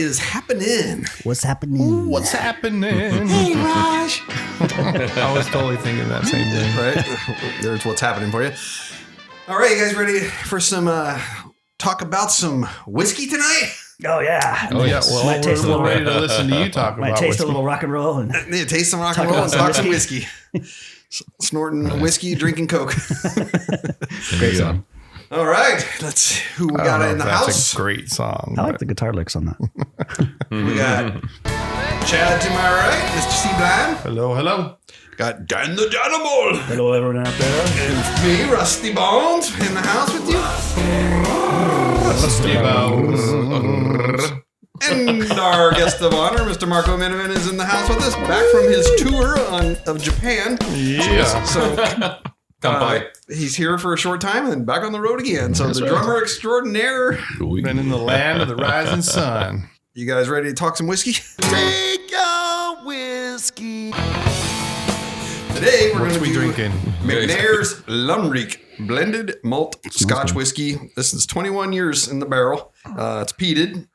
is happening? What's happening? What's happening? Hey, Raj. I was totally thinking that same thing. Right? There's what's happening for you. All right, you guys ready for some talk about some whiskey tonight? Oh, yeah. Oh, yeah. Well, Might taste a we're little ready to listen to you talk about Might taste whiskey. a little rock and roll. And Yeah, taste some rock and roll and talk some whiskey. Snorting whiskey, drinking Coke. great song. All right, let's who we I don't got know in if the that's house. a great song. I like the guitar licks on that. We got Chad to my right, Mr. C. Blind. Hello, hello. Got Dan the Danimal. Hello, everyone out there. And me, Rusty Bones, in the house with you. And our guest of honor, Mr. Marco Minnemann, is in the house with us, back from his tour of Japan. Yeah. So come by. He's here for a short time and then back on the road again. So the drummer extraordinaire. Been in the land of the rising sun. You guys ready to talk some whiskey? Take your whiskey. Today we're What's going to we do drinking? McNair's Reek blended malt Scotch whiskey. This is 21 years in the barrel. It's peated.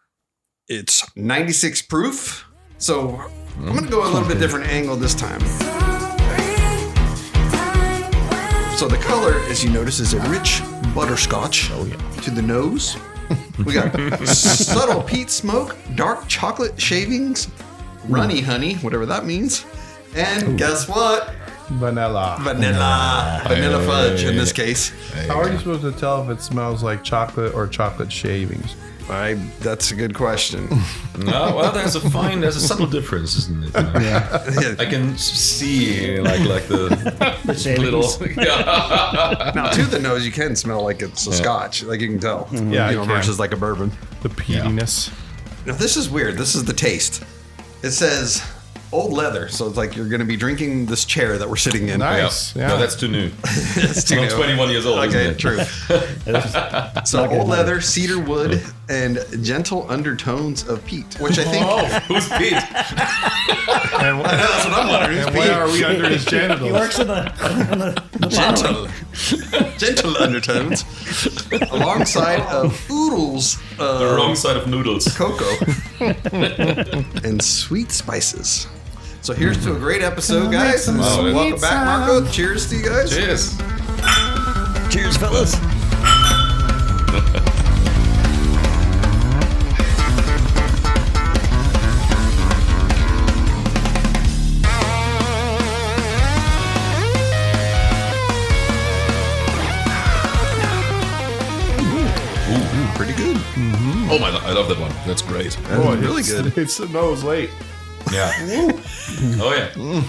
It's 96 proof. So I'm going to go a little bit different angle this time. So the color, as you notice, is a rich butterscotch to the nose. We got subtle peat smoke, dark chocolate shavings, runny honey, whatever that means. And guess what? Vanilla. Vanilla fudge in this case. How are you supposed to tell if it smells like chocolate or chocolate shavings? That's a good question. No, well, there's a subtle difference, isn't it? You know? Yeah. I can see like the shavings. little. Yeah. Now, to the nose, you can smell like it's a scotch. Like you can tell. Yeah, You know, you can. versus like a bourbon. The peatiness. Now, this is weird. This is the taste. It says old leather. So it's like you're going to be drinking this chair that we're sitting in. Nice. Yeah. No, that's too new. It's too I'm new. 21 years old. Okay, isn't it? true. So Not good. old leather, cedar wood, and gentle undertones of peat, which I think. Oh, who's Pete? And, That's what I'm wondering. and why are we under his He genitals? works in the bottom. Gentle undertones, alongside of oodles of The wrong side of noodles. cocoa and sweet spices. So here's to a great episode, guys. And Wow, welcome back, Marco. Cheers to you guys. Cheers. Cheers, fellas. Pretty good. Oh my! I love that one. That's great. That's really good. It's the nose late. Yeah. Oh yeah.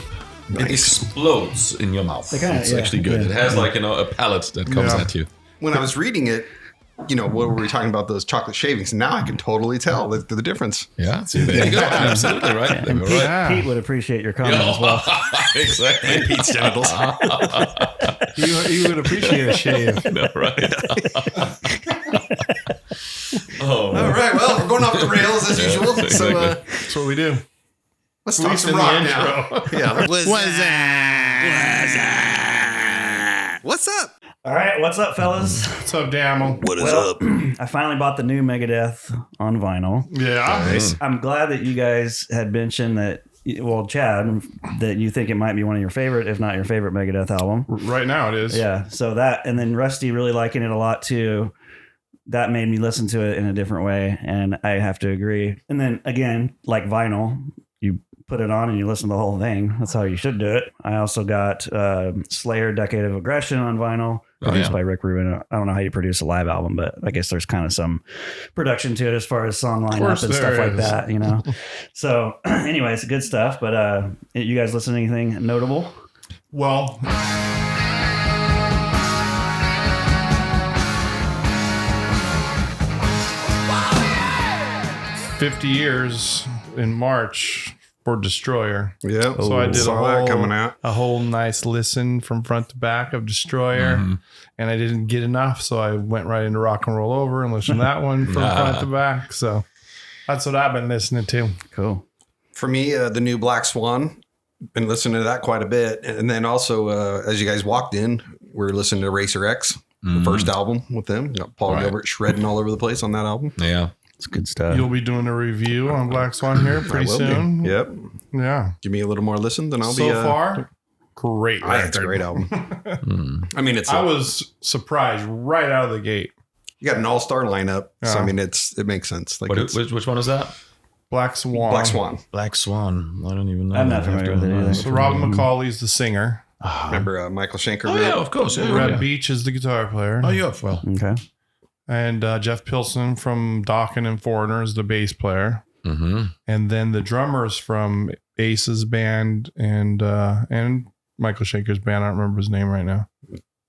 It explodes in your mouth. kinda- It's yeah, actually good. yeah. It has like a palate that comes Yeah. at you. When I was reading it, what were we talking about? Those chocolate shavings. Now I can totally tell the difference. Yeah. See, there you go. Absolutely right. And You're Pete, right. Pete would appreciate your comment as well. Exactly. Pete's genitals. You would appreciate a shave. No, right. Oh, All right. Well, we're going off the rails as usual. So exactly. That's what we do. let's At talk least some in the rock intro. now. Yeah. What's up? All right, what's up, fellas? What's up, Damel? What is Well, up? I finally bought the new Megadeth on vinyl. Yeah. Nice. I'm glad that you guys had mentioned that, well, Chad, that you think it might be one of your favorite, if not your favorite Megadeth album. Right now it is. Yeah, so that, and then Rusty really liking it a lot too. That made me listen to it in a different way, and I have to agree. And then again, like vinyl, you put it on and you listen to the whole thing. That's how you should do it. I also got Slayer Decade of Aggression on vinyl, produced by Rick Rubin. I don't know how you produce a live album, but I guess there's kind of some production to it as far as song lineup and stuff like that, you know. So anyways, good stuff. But you guys listen to anything notable? Well, 50 years in March for Destroyer. Yeah. So I did saw that coming out. a whole nice listen from front to back of Destroyer, and I didn't get enough, so I went right into Rock and Roll Over and listened to that one from front to back. So that's what I've been listening to. Cool. For me, the new Black Swan, been listening to that quite a bit. And then also, as you guys walked in, we're listening to Racer X, the first album with them. You got Paul Gilbert shredding all over the place on that album. Yeah. It's good stuff. You'll be doing a review on Black Swan here pretty soon. Yep. Yeah. Give me a little more listen, then I'll So be. far, great. It's a great album. I mean, I was surprised right out of the gate. You got an all-star lineup, so Yeah. I mean, it makes sense. Like Which one is that? Black Swan. Black Swan. Black Swan. I don't even know. I'm not I have familiar with it either. So Robin McCauley's the singer. Remember Michael Schenker? Oh yeah, of course. Yeah, Red yeah. Beach is the guitar player. Oh yeah, well. Okay. And Jeff Pilson from Dokken and Foreigner is the bass player. Mm-hmm. And then the drummers from Ace's band and Michael Schenker's band. I don't remember his name right now.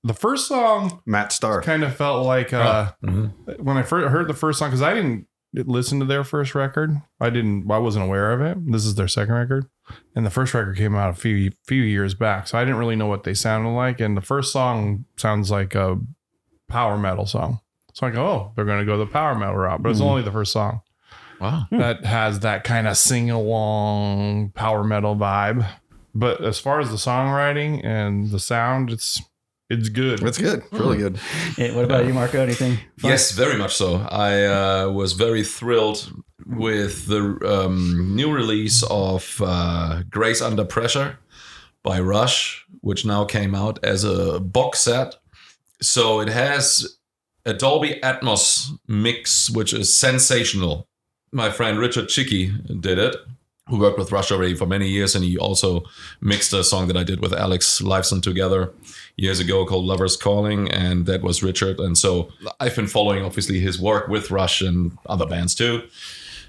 The first song Matt Starr. kind of felt like when I first heard the first song, because I didn't listen to their first record. I wasn't aware of it. This is their second record. And the first record came out a few years back. So I didn't really know what they sounded like. And the first song sounds like a power metal song. So I go, oh, they're going to go the power metal route. But it's only the first song. Wow. That has that kind of sing-along power metal vibe. But as far as the songwriting and the sound, it's good. It's good. Really good. Yeah, what about you, Marco? Anything fun? Yes, very much so. I was very thrilled with the new release of Grace Under Pressure by Rush, which now came out as a box set. So it has a Dolby Atmos mix, which is sensational. My friend Richard Chicky did it, who worked with Rush already for many years, and he also mixed a song that I did with Alex Lifeson together years ago called Lover's Calling, and that was Richard. And so I've been following, obviously, his work with Rush and other bands too.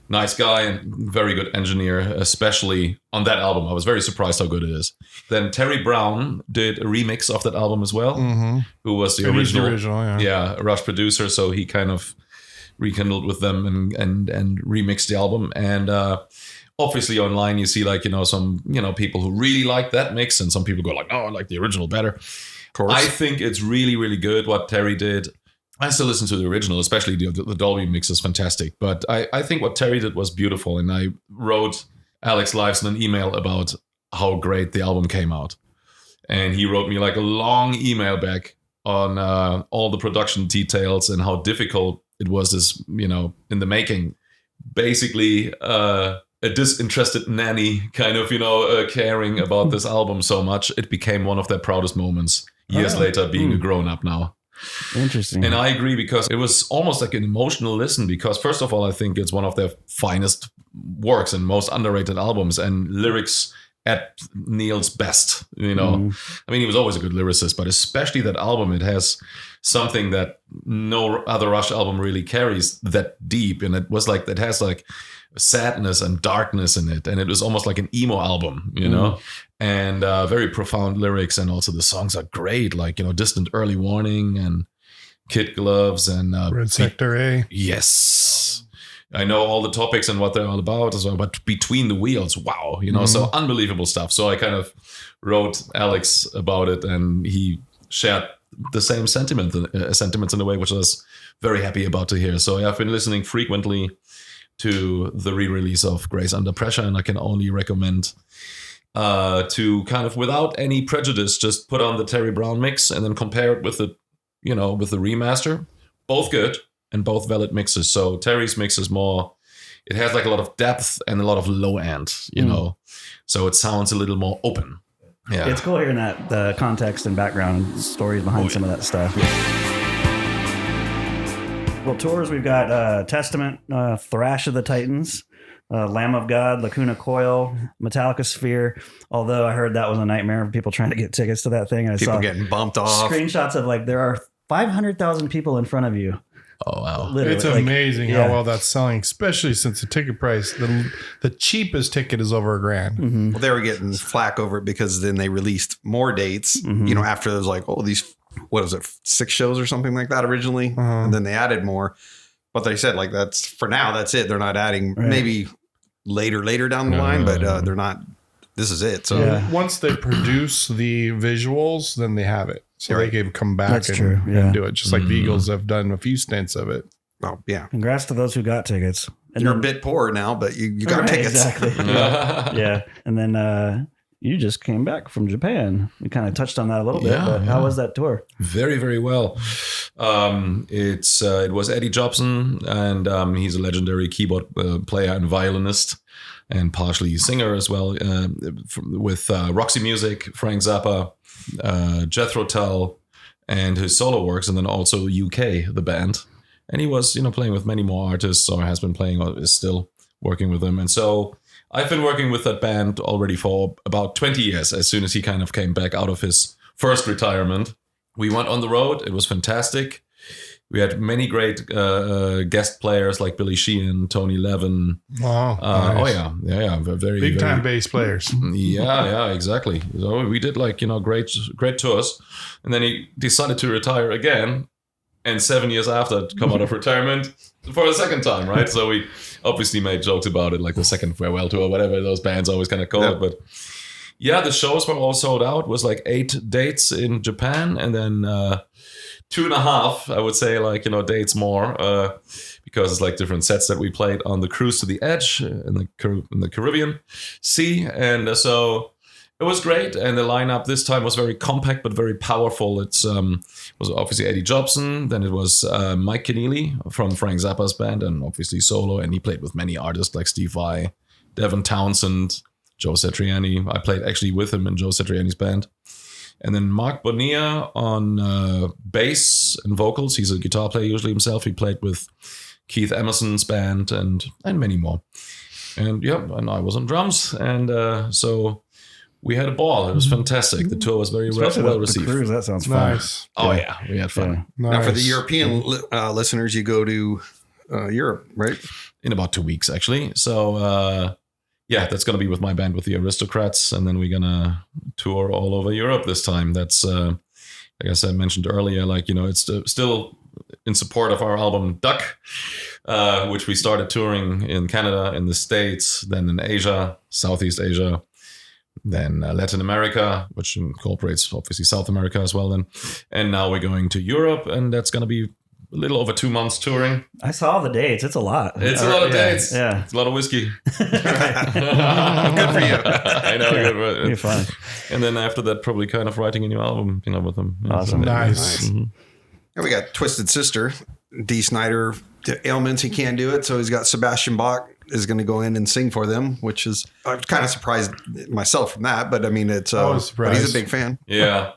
Nice guy and very good engineer, especially on that album. I was very surprised how good it is. Then Terry Brown did a remix of that album as well, who was the original Rush producer. So he kind of rekindled with them and remixed the album. And obviously online you see some people who really like that mix, and some people go like, no, I like the original better. Of course. I think it's really, really good what Terry did. I still listen to the original, especially the Dolby mix is fantastic. But I think what Terry did was beautiful. And I wrote Alex Lifeson an email about how great the album came out. And he wrote me like a long email back on all the production details and how difficult it was in the making. Basically, a disinterested nanny kind of, caring about this album so much. It became one of their proudest moments years later, being a grown-up now. Interesting. And I agree, because it was almost like an emotional listen, because first of all, I think it's one of their finest works and most underrated albums, and lyrics at Neil's best. I mean, he was always a good lyricist, but especially that album, it has something that no other Rush album really carries that deep. And it was like, it has like sadness and darkness in it, and it was almost like an emo album, and very profound lyrics, and also the songs are great, like Distant Early Warning and Kid Gloves and Red Sector A. Yes, I know all the topics and what they're all about as well, but Between the Wheels, wow, so unbelievable stuff. So I kind of wrote Alex about it, and he shared the same sentiments in a way, which I was very happy about to hear. So I've been listening frequently to the re-release of Grace Under Pressure, and I can only recommend to kind of, without any prejudice, just put on the Terry Brown mix and then compare it with the remaster. Both good and both valid mixes. So Terry's mix is more, it has like a lot of depth and a lot of low end, so it sounds a little more open. Yeah, it's cool hearing the context and background and stories behind some of that stuff. Well, tours, we've got Testament, Thrash of the Titans, Lamb of God, Lacuna Coil, Metallica Sphere. Although I heard that was a nightmare of people trying to get tickets to that thing. And I People saw getting bumped off. Screenshots of like, there are 500,000 people in front of you. Oh, wow. Literally, It's amazing how well that's selling, especially since the ticket price, the cheapest ticket is over $1,000. Well, they were getting flack over it because then they released more dates, after it was like, these, what was it, 6 shows or something like that originally. And then they added more. But they said like, that's for now, that's it. They're not adding maybe later down the line, but they're not, this is it. So once they produce the visuals, then they have it. So they can come back and do it. Just like the Eagles have done a few stints of it. Oh, yeah. Congrats to those who got tickets. And You're a bit poor now, but you got tickets. Exactly. Yeah. And then you just came back from Japan. We kind of touched on that a little bit, but how was that tour? Very, very well. It was Eddie Jobson, and he's a legendary keyboard player and violinist, and partially singer as well. With Roxy Music, Frank Zappa, Jethro Tull, and his solo works, and then also UK, the band. And he was, playing with many more artists, or has been playing, or is still working with them. And so I've been working with that band already for about 20 years, as soon as he kind of came back out of his first retirement. We went on the road. It was fantastic. We had many great guest players like Billy Sheehan, Tony Levin. Wow. Nice. Oh, yeah. Very big time bass players. Yeah, exactly. So we did great tours. And then he decided to retire again. And 7 years after, come out of retirement for a second time, right? So we obviously made jokes about it, like the second farewell tour, whatever those bands always kind of call it. But yeah, the shows were all sold out. It was like 8 dates in Japan, and then 2.5, I would say, dates more, because it's like different sets that we played on the cruise to the Edge in the Caribbean Sea. And so it was great, and the lineup this time was very compact but very powerful. It was obviously Eddie Jobson, then it was Mike Keneally from Frank Zappa's band, and obviously solo, and he played with many artists like Steve Vai, Devin Townsend, Joe Satriani. I played actually with him in Joe Satriani's band. And then Mark Bonilla on bass and vocals. He's a guitar player usually himself. He played with Keith Emerson's band and many more. And and I was on drums, and so we had a ball. It was fantastic. The tour was very well received. The cruise, that sounds fun. Nice. Oh yeah, we had fun. Yeah. Nice. Now, for the European listeners, you go to Europe, right? In about 2 weeks, actually. So that's going to be with my band, with the Aristocrats, and then we're going to tour all over Europe this time. That's like I said, mentioned earlier, it's still in support of our album Duck, which we started touring in Canada, in the States, then in Asia, Southeast Asia, then Latin America, which incorporates obviously South America as well. Then, and now we're going to Europe, and that's going to be a little over 2 months touring. I saw the dates. It's a lot. It's a lot of dates. Yeah. It's a lot of whiskey. Good for you. I know. Yeah. Good. You're fine. And then after that, probably kind of writing a new album, with them. Awesome. Nice. Mm-hmm. And we got Twisted Sister, D. Snyder, the ailments, he can't do it. So he's got Sebastian Bach is going to go in and sing for them, which is, I'm kind of surprised myself from that, but I mean, it's, but he's a big fan. Yeah.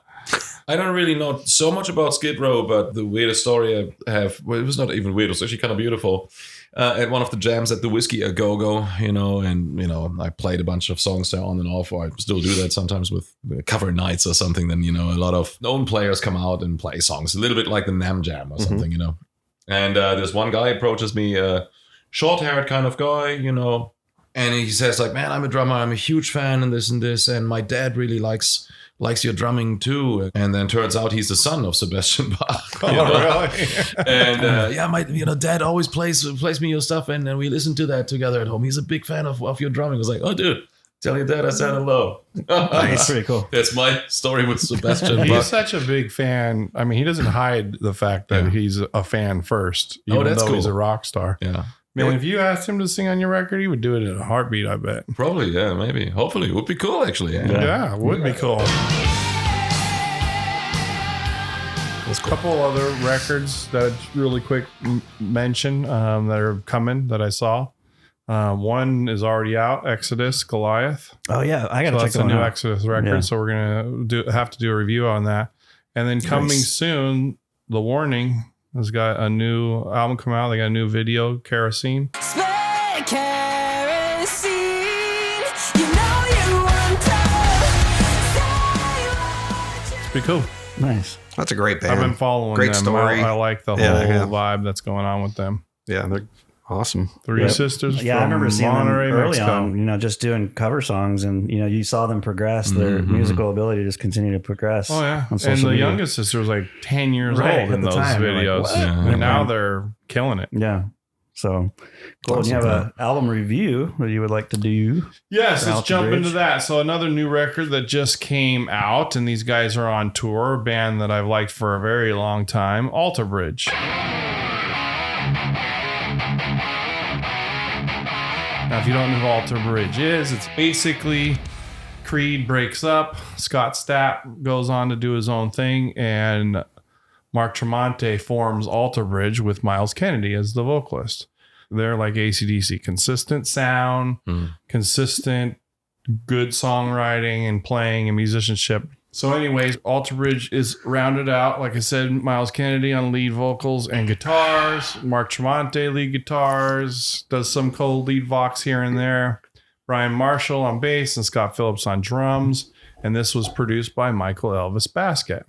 I don't really know so much about Skid Row, but the weirdest story I have, well, it was not even weird, it was actually kind of beautiful. At one of the jams at the Whiskey A Go-Go, and, I played a bunch of songs there on and off, or I still do that sometimes with cover nights or something. Then, a lot of known players come out and play songs, a little bit like the Nam Jam or something, And this one guy approaches me, short-haired kind of guy, and he says like, man, I'm a drummer, I'm a huge fan and this, and my dad really likes your drumming too. And then turns out he's the son of Sebastian Bach. Really? And my dad always plays me your stuff, and we listen to that together at home. He's a big fan of your drumming. I was like, oh dude, tell your dad I said hello. That's pretty cool. That's my story with Sebastian Bach. He's such a big fan. I mean, he doesn't hide the fact that he's a fan first, even that's though cool. he's a rock star. Yeah. Man, if you asked him to sing on your record, he would do it in a heartbeat, I bet. Probably, yeah, maybe. Hopefully. It would be cool, actually. Yeah, it would be cool. There's a couple other records that I'd really quick mention that are coming that I saw. One is already out, Exodus, Goliath. Oh, yeah. I got to check That's that a one new out. Exodus record, Yeah. so we're going to have to do a review on that. And then coming soon, The Warning has got a new album come out. They got a new video, Kerosene. Spray kerosene, you know you want to say what you It's pretty cool. Nice. That's a great band. I've been following Great them. story. I like the whole vibe that's going on with them. Yeah, they're awesome. Three Yep. sisters Yeah, I from remember seeing Monterey, them early Mexico. on, just doing cover songs, and you saw them progress. Their musical ability just continue to progress. Oh yeah, on and social the media. youngest sister was like 10 years Right, old at in the those time. You're like, videos, what? Yeah. and now they're killing it. Yeah. So cool. And you have an album review that you would like to do. Yes, let's jump Alterbridge. into that. So another new record that just came out, and these guys are on tour. A band that I've liked for a very long time, Alterbridge. Now, if you don't know who Alterbridge is, it's basically Creed breaks up. Scott Stapp goes on to do his own thing, and Mark Tremonti forms Alterbridge with Miles Kennedy as the vocalist. They're like AC/DC, consistent sound, consistent good songwriting and playing and musicianship. So anyways, Alterbridge is rounded out. Like I said, Miles Kennedy on lead vocals and guitars. Mark Tremonti lead guitars. Does some co-lead vox here and there. Brian Marshall on bass and Scott Phillips on drums. And this was produced by Michael Elvis Basket,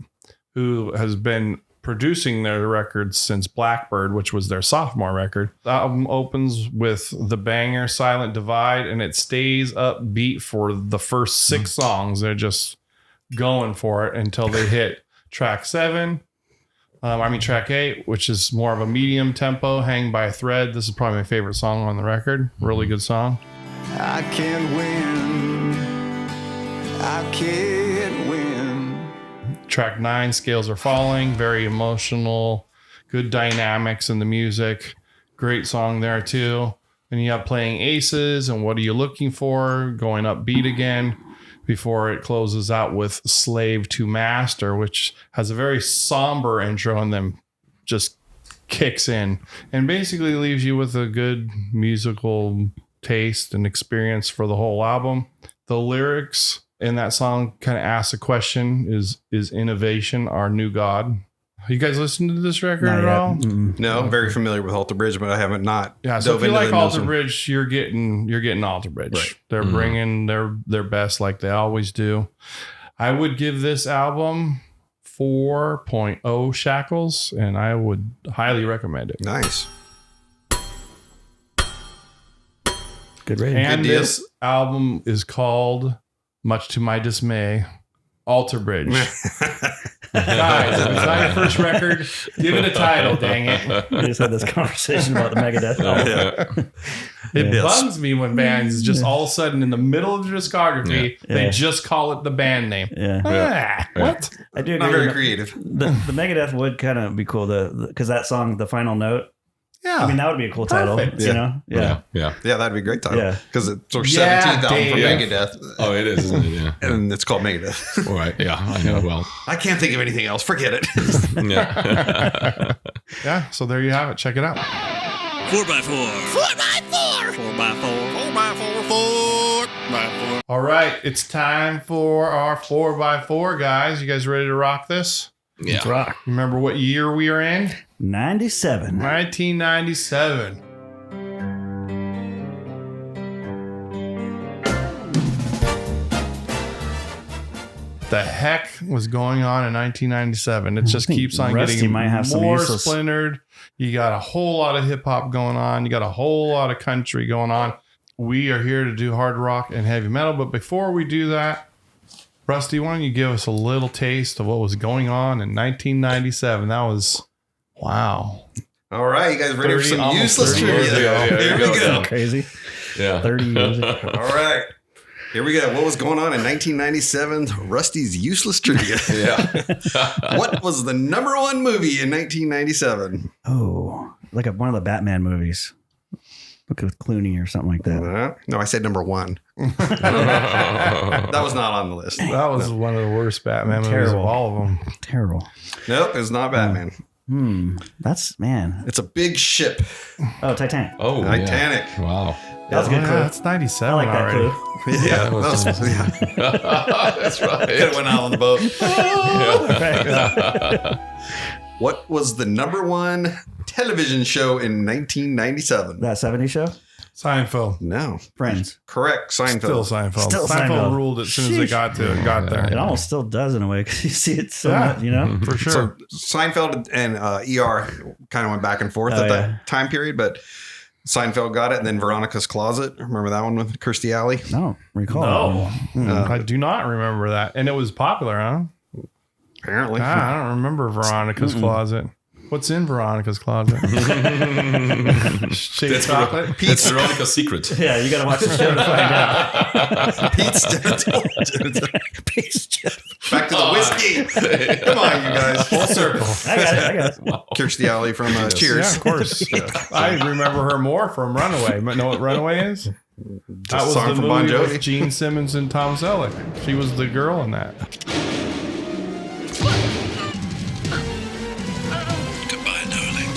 who has been producing their records since Blackbird, which was their sophomore record. The album opens with the banger Silent Divide, and it stays upbeat for the first 6 songs. They're just going for it until they hit track 8, which is more of a medium tempo, Hang by a Thread. This is probably my favorite song on the record. Really good song. I can't win. I can't win. Track 9, Scales Are Falling. Very emotional. Good dynamics in the music. Great song there too. And you have Playing Aces and What Are You Looking For? Going upbeat again before it closes out with Slave to Master, which has a very somber intro and then just kicks in and basically leaves you with a good musical taste and experience for the whole album. The lyrics in that song kind of ask a question: is innovation our new god? You guys listen to this record Not at yet. all? No, I'm very familiar with Alterbridge, but I haven't not. Yeah, so dove if you into like them, listen. Alterbridge, you're getting Alterbridge. Right. They're bringing their best like they always do. I would give this album 4.0 shackles, and I would highly recommend it. Nice. Good rating. And Good deal. this album is called, much to my dismay, Alterbridge. Guys, if it's not your first record, give it a title, dang it. We just had this conversation about the Megadeth album. It Yeah. bums me when bands just all of a sudden in the middle of the discography, they Yeah. just call it the band name. Yeah. What? I do Not agree. very with creative. the Megadeth would kind of be cool because that song, The Final Note, Yeah. I mean, that would be a cool title, Perfect. you know? Yeah. Yeah, that'd be a great title. Yeah. Because it's our Yeah, 17th album from Dave. Megadeth. Oh, it is, isn't it? Yeah. And it's called Megadeth. All right. Yeah, I know. Well, I can't think of anything else. Forget it. yeah. Yeah, so there you have it. Check it out. 4x4. 4x4. 4x4. 4x4. 4x4. All right, it's time for our 4x4, guys. You guys ready to rock this? Let's Yeah. rock. Remember what year we are in? 97. 1997. The heck was going on in 1997? It just think keeps on Rusty getting might have some more useless- splintered. You got a whole lot of hip hop going on. You got a whole lot of country going on. We are here to do hard rock and heavy metal. But before we do that, Rusty, why don't you give us a little taste of what was going on in 1997? That was, wow. All right, you guys ready for 30, some almost useless 30 trivia? years ago. Yeah, Here we go. Crazy. Yeah. 30 years ago. All right. Here we go. What was going on in 1997's Rusty's Useless Trivia? Yeah. What was the number 1 movie in 1997? Oh, like one of the Batman movies. Look at Clooney or something like that. No, I said number 1. That was not on the list. That was one of the worst Batman movies of Terrible. all of them. Terrible. Nope, it's not Batman. That's, man. It's a big ship. Oh, Titanic. Oh, yeah. Titanic. Wow. That was a good Yeah, clue. it's 97 I like that already. clue. Yeah, that was- That's Could have right. went out on the boat. Right. What was the number 1 television show in 1997? That 70s show? Seinfeld. No. Friends. Correct. Seinfeld. Still Seinfeld. Still Seinfeld Seinfeld. ruled as soon as it got It there. almost still does in a way because you see it so Yeah. much, you know? For sure. So Seinfeld and ER kind of went back and forth Oh, at yeah. that time period, but Seinfeld got it, and then Veronica's Closet. Remember that one with Kirstie Alley? No, recall. No. I do not remember that. And it was popular, huh? Apparently. I don't remember Veronica's Closet. What's in Veronica's Closet? Shake That's chocolate? That's Veronica's secret. Yeah, you got to watch the show to find out. Pete's back to the whiskey. Come on, you guys. Full circle. I got it. Kirstie Alley from Yeah, Cheers. of course. I remember her more from Runaway. But know what Runaway is? That was song the from Bon movie Jovi. with Gene Simmons and Tom Selleck. She was the girl in that. Goodbye, darling.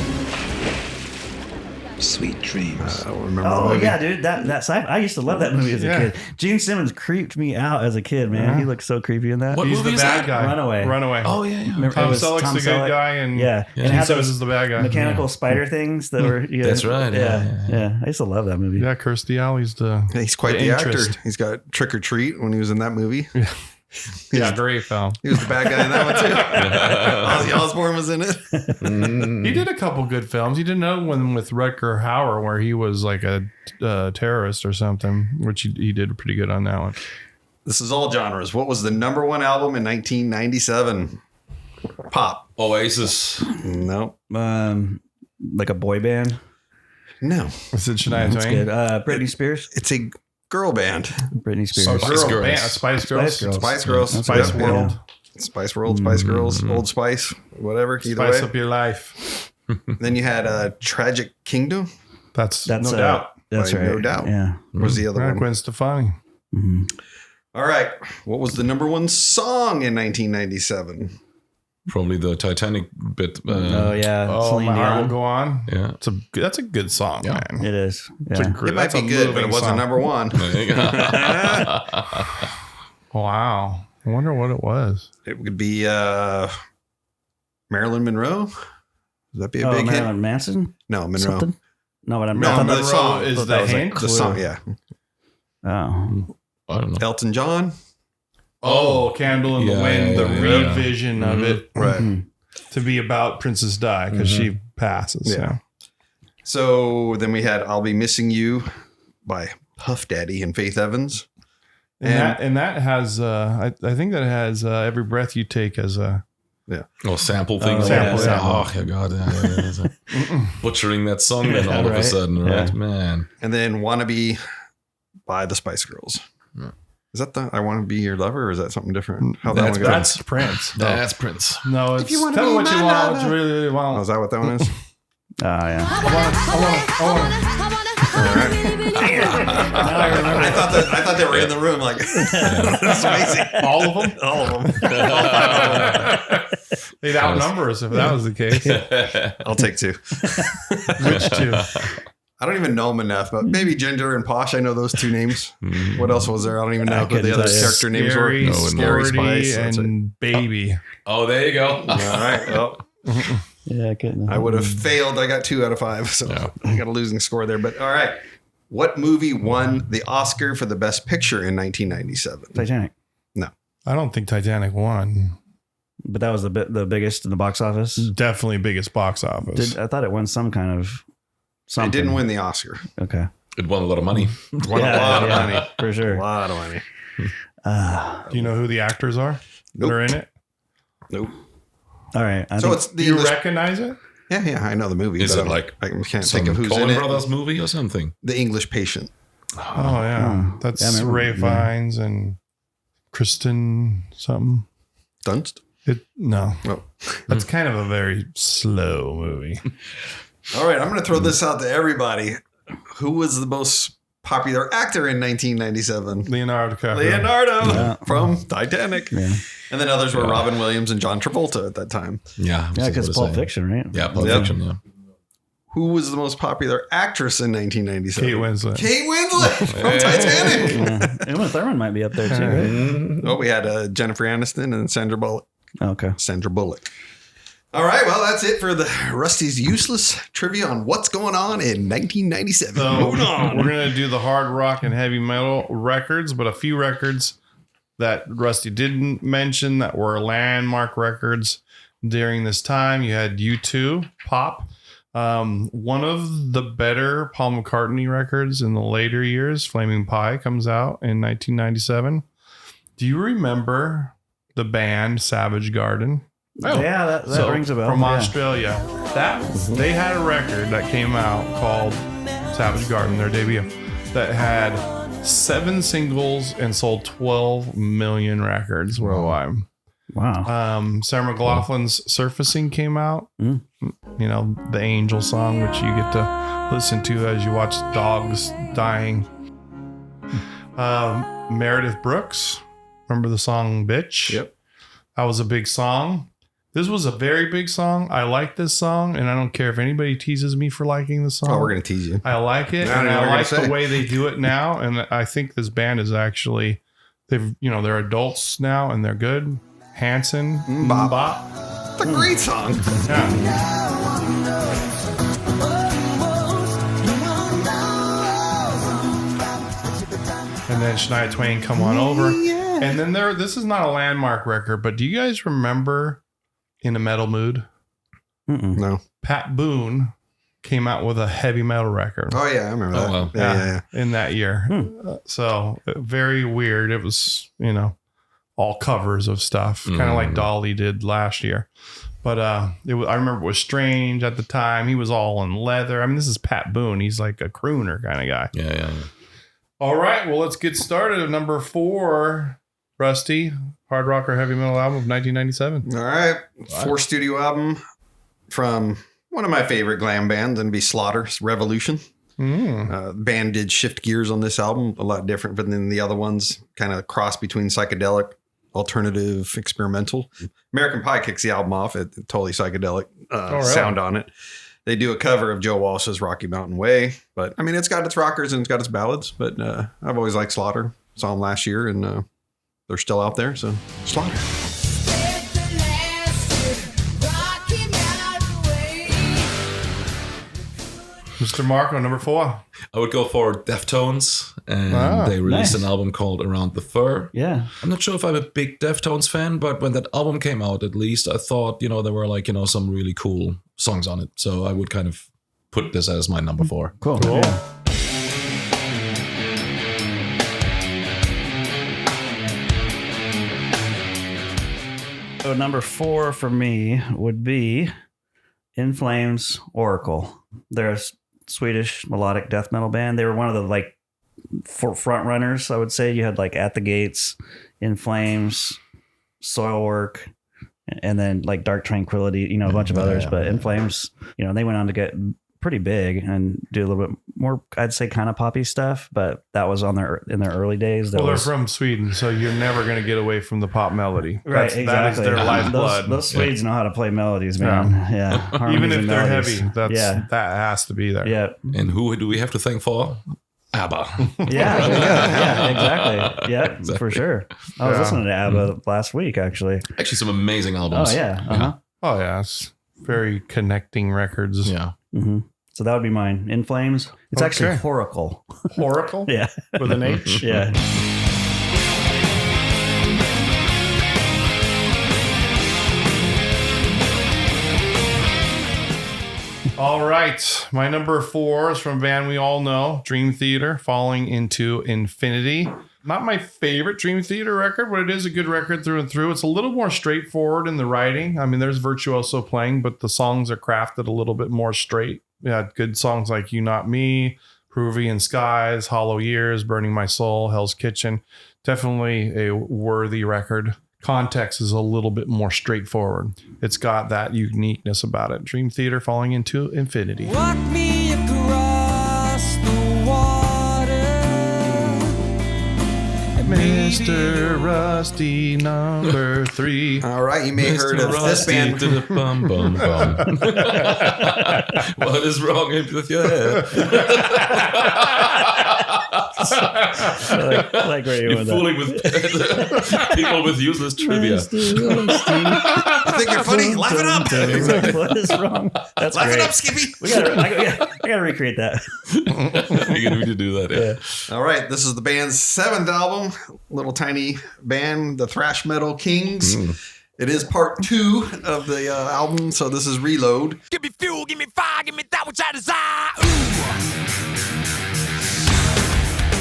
Sweet dreams. I don't remember. Oh the movie. yeah, dude, that I used to love that movie as a kid. Gene Simmons creeped me out as a kid, man. He looked so creepy in that. What He's movie the is bad that? guy. Runaway. Oh yeah, yeah. Remember, Tom it was Selleck's Tom the good Selleck. guy, and Yeah, and it Gene had Simmons those is the bad guy. mechanical spider things that were. Yeah, That's right, yeah. I used to love that movie. Yeah, Kirstie Alley's the He's quite the the actor. interest. He's got Trick or Treat when he was in that movie. Yeah, great film. He was the bad guy in that one too. Ozzy Osbourne was in it. He did a couple good films. He did another one with Rutger Hauer where he was like a terrorist or something, which he did pretty good on that one. This is all genres. What was the number one album in 1997? Pop. Oasis. No. Like a boy band. No. Is it Shania That's Twain? good. Britney Spears. It's a girl band. Britney Spears. Spice Girl Girls. band, Spice Girls. Spice Girls. Spice Girls. That's Spice Yep. World. Spice World, Spice Girls, Old Spice, whatever. Either Spice way. up your life. Then you had Tragic Kingdom. That's That's no doubt. That's By right. No Doubt. Yeah. What was the other Yeah, one? Gwen Stefani. All right. What was the number one song in 1997? Probably the Titanic bit. Oh yeah. Oh, Celine my heart will Dion. go on. Yeah. That's a good song, Yeah. man. It is. It's a Yeah. great- It might that's be a good, but it moving wasn't song. number one. Wow. I wonder what it was. It would be Marilyn Monroe. Would that be a Oh, big Marilyn hit? Manson. No, Monroe. Something. No, but I'm No, not. the song is thought the that was a hint. The song, yeah. Oh. I don't know. Elton John. Oh, Candle in the Yeah, Wind, yeah, the yeah. revision of it Right. to be about Princess Di because she passes. Yeah. Yeah. So then we had I'll Be Missing You by Puff Daddy and Faith Evans. And that has I think that has Every Breath You Take as a Oh, sample thing. yeah, sample. Oh, yeah, God. Yeah. Butchering that song then all of a right. sudden, right? Yeah. Man. And then Wannabe by the Spice Girls. Is that the I Want to Be Your Lover or is that something different? How that That's one goes? that's Prince. That's Prince. No, it's you wanna tell be me what you my want, what lover. you really Oh, want. is that what that one is? Oh yeah. I thought they were in the room like that's amazing. All of them? All of them. They'd outnumber us if that was the case. I'll take two. Which two? I don't even know them enough, but maybe Ginger and Posh. I know those two names. What else was there? I don't even know what couldn't the other tell you. character names were. Scary, Scary Sporty, Spice. That's it. and Baby. Oh, there you go. All right. Well, Yeah, I couldn't. I would have failed. I got 2 out of 5, so I got a losing score there. But all right. What movie won the Oscar for the Best Picture in 1997? Titanic. I don't think Titanic won. But that was the biggest in the box office. Definitely biggest box office. I thought it won some kind of something. It didn't win the Oscar. Okay. It won a lot of money. Won a lot of money. for A sure. lot of money. Do you know who the actors are Nope. that are in it? Nope. All right. I So think- it's the Do you English. recognize it? Yeah, I know the movie. Is but it I'm- like I can't Some think of who's Coen in it. Brothers movie or something. The English Patient. Oh, yeah. That's Yeah, I remember. Ray Yeah. Fiennes and Kristen something. Dunst. No. Oh. That's kind of a very slow movie. All right, I'm going to throw this out to everybody. Who was the most popular actor in 1997? Leonardo DiCaprio. Leonardo from Titanic. Yeah. And then others were Robin Williams and John Travolta at that time. Yeah. Yeah, because Pulp Fiction, right? Yeah, Pulp Yep. Fiction. Yeah. Who was the most popular actress in 1997? Kate Winslet. Kate Winslet from Titanic. Yeah. Uma Thurman might be up there too, right? Oh, we had Jennifer Aniston and Sandra Bullock. Okay. Sandra Bullock. All right, well, that's it for the Rusty's useless trivia on what's going on in 1997. So Moving on. we're going to do the hard rock and heavy metal records, but a few records that Rusty didn't mention that were landmark records during this time. You had U2, Pop. One of the better Paul McCartney records in the later years, Flaming Pie, comes out in 1997. Do you remember the band Savage Garden? Yeah, that rings a bell. From Yeah. Australia. They had a record that came out called Savage Garden, their debut, that had 7 singles and sold 12 million records worldwide. Wow. Sarah McLachlan's Surfacing came out. Mm. You know, the Angel song, which you get to listen to as you watch dogs dying. Meredith Brooks. Remember the song Bitch? Yep. That was a big song. This was a very big song. I like this song, and I don't care if anybody teases me for liking the song. Oh, we're going to tease you. I like it, I and don't know I what you're like gonna the say. way they do it now. And I think this band is actually, they're adults now, and they're good. Hanson, Bop. It's a great song. Yeah. And then Shania Twain, Come On Over. Yeah. And then this is not a landmark record, but do you guys remember In a Metal Mood? No. Pat Boone came out with a heavy metal record. Oh, yeah. I remember that. wow. Yeah. In that year. So very weird. It was, all covers of stuff, kind of like Dolly did last year. But I remember it was strange at the time. He was all in leather. I mean, this is Pat Boone. He's like a crooner kind of guy. Yeah. All right. Well, let's get started. At number 4, Rusty, hard rock or heavy metal album of 1997. All right. 4 studio album from one of my favorite glam bands, and be Slaughter's Revolution. Band did shift gears on this album, a lot different than the other ones, kind of cross between psychedelic, alternative, experimental. American Pie kicks the album off. It totally psychedelic really? sound on it. They do a cover of Joe Walsh's Rocky Mountain Way, but I mean, it's got its rockers and it's got its ballads, but I've always liked Slaughter. Saw them last year, and they're still out there, so Slaughter. Mr. Marco, number 4. I would go for Deftones, and they released nice. an album called Around the Fur. Yeah. I'm not sure if I'm a big Deftones fan, but when that album came out, at least I thought, there were some really cool songs on it. So I would kind of put this as my number 4. Cool. Yeah. So number 4 for me would be In Flames Oracle. They're a Swedish melodic death metal band. They were one of the front runners, I would say. You had At the Gates, In Flames, Soilwork, and then Dark Tranquility, a bunch of others. But In Flames, they went on to get pretty big and do a little bit more, I'd say, kind of poppy stuff. But that was in their early days. Well, they're from Sweden, so you're never going to get get away from the pop melody. Right, That is exactly. their lifeblood. Those Swedes know how to play melodies, man. Yeah. Harmonies Even if and they're melodies. heavy, that has to be there. Yeah. And who do we have to thank for? ABBA. Yeah, exactly. Yeah, for sure. I was listening to ABBA last week, actually. Actually, some amazing albums. Oh, yeah. Uh-huh. Oh, yeah. It's very connecting records. Yeah. Mm-hmm. So that would be mine. In Flames. It's actually Horacle. Horacle? Yeah. With an H? Yeah. All right. My number 4 is from a band we all know, Dream Theater, Falling into Infinity. Not my favorite Dream Theater record, but it is a good record through and through. It's a little more straightforward in the writing. I mean, there's virtuoso playing, but the songs are crafted a little bit more straight. Yeah, good songs like You Not Me, Peruvian Skies, Hollow Years, Burning My Soul, Hell's Kitchen. Definitely a worthy record. Context is a little bit more straightforward. It's got that uniqueness about it. Dream Theater, Falling into Infinity. Walk me across the water. Mr. Rusty number 3. All right, you may have heard of this band. Bum, bum, bum. What is wrong with your head? like where you You're went fooling with people with useless trivia. I think you're funny. Laugh it up. What is wrong? That's Laugh great. it up, Skippy. I gotta recreate that. You can really do that, yeah. All right, this is the band's 7th album. Little tiny band, the Thrash Metal Kings. It is part 2 of the album, so this is Reload. Give me fuel, give me fire, give me that which I desire.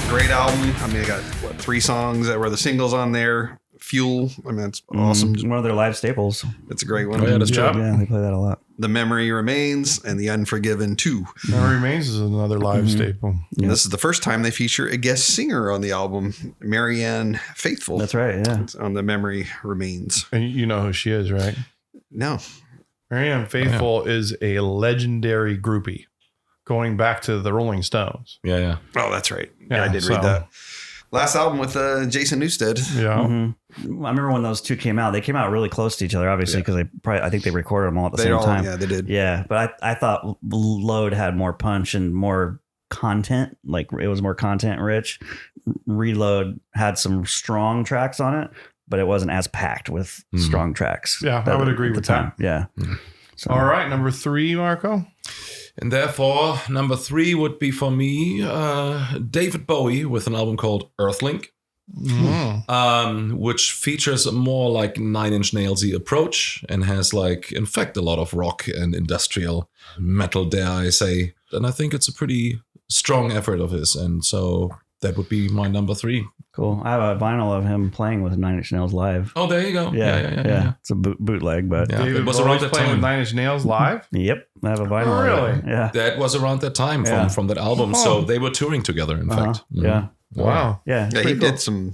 Great album. I mean, they got 3 songs that were the singles on there. Fuel. I mean, it's awesome. One of their live staples. It's a great one. Oh, yeah, that's true. Yeah, they play that a lot. The Memory Remains and The Unforgiven 2. Memory Remains is another live staple. And this is the first time they feature a guest singer on the album, Marianne Faithfull. That's right. Yeah. It's on The Memory Remains. And you know who she is, right? No. Marianne Faithfull is a legendary groupie. going back to the Rolling Stones. Yeah. Oh, that's right. Yeah, I did so- read that. Last album with Jason Newsted. Yeah. Mm-hmm. I remember when those two came out. They came out really close to each other, obviously, because I think they recorded them all at the same time. Yeah, they did. Yeah, but I thought Load had more punch and more content. Like it was more content rich. Reload had some strong tracks on it, but it wasn't as packed with strong tracks. Yeah, I would agree at the with time. that. Yeah. So, All right, number 3, Marco. And therefore, number 3 would be for me David Bowie with an album called Earthlink, which features a more like Nine Inch Nails-y approach and has like, in fact, a lot of rock and industrial metal, dare I say. And I think it's a pretty strong effort of his. And so that would be my number 3. Cool. I have a vinyl of him playing with Nine Inch Nails live. Oh, there you go. Yeah. It's a bootleg, but Yeah. David It was Bowie's around that playing with time. 9 Inch Nails live. Yep, I have a vinyl. Really? Of it. Yeah. That was around that time Yeah. from that album. So they were touring together, in fact. Yeah. Wow. Yeah. Yeah, he did a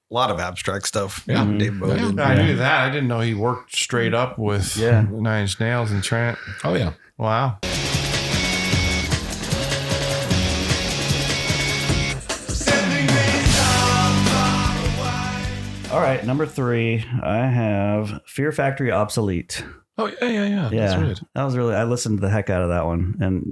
lot of abstract stuff. Yeah. Dave Bowie did. I knew that. I didn't know he worked straight up with 9 Inch Nails and Trent. Oh, yeah. Wow. All right, number 3, I have Fear Factory Obsolete. Oh, yeah. That's right. That was really, I listened to the heck out of that one. And,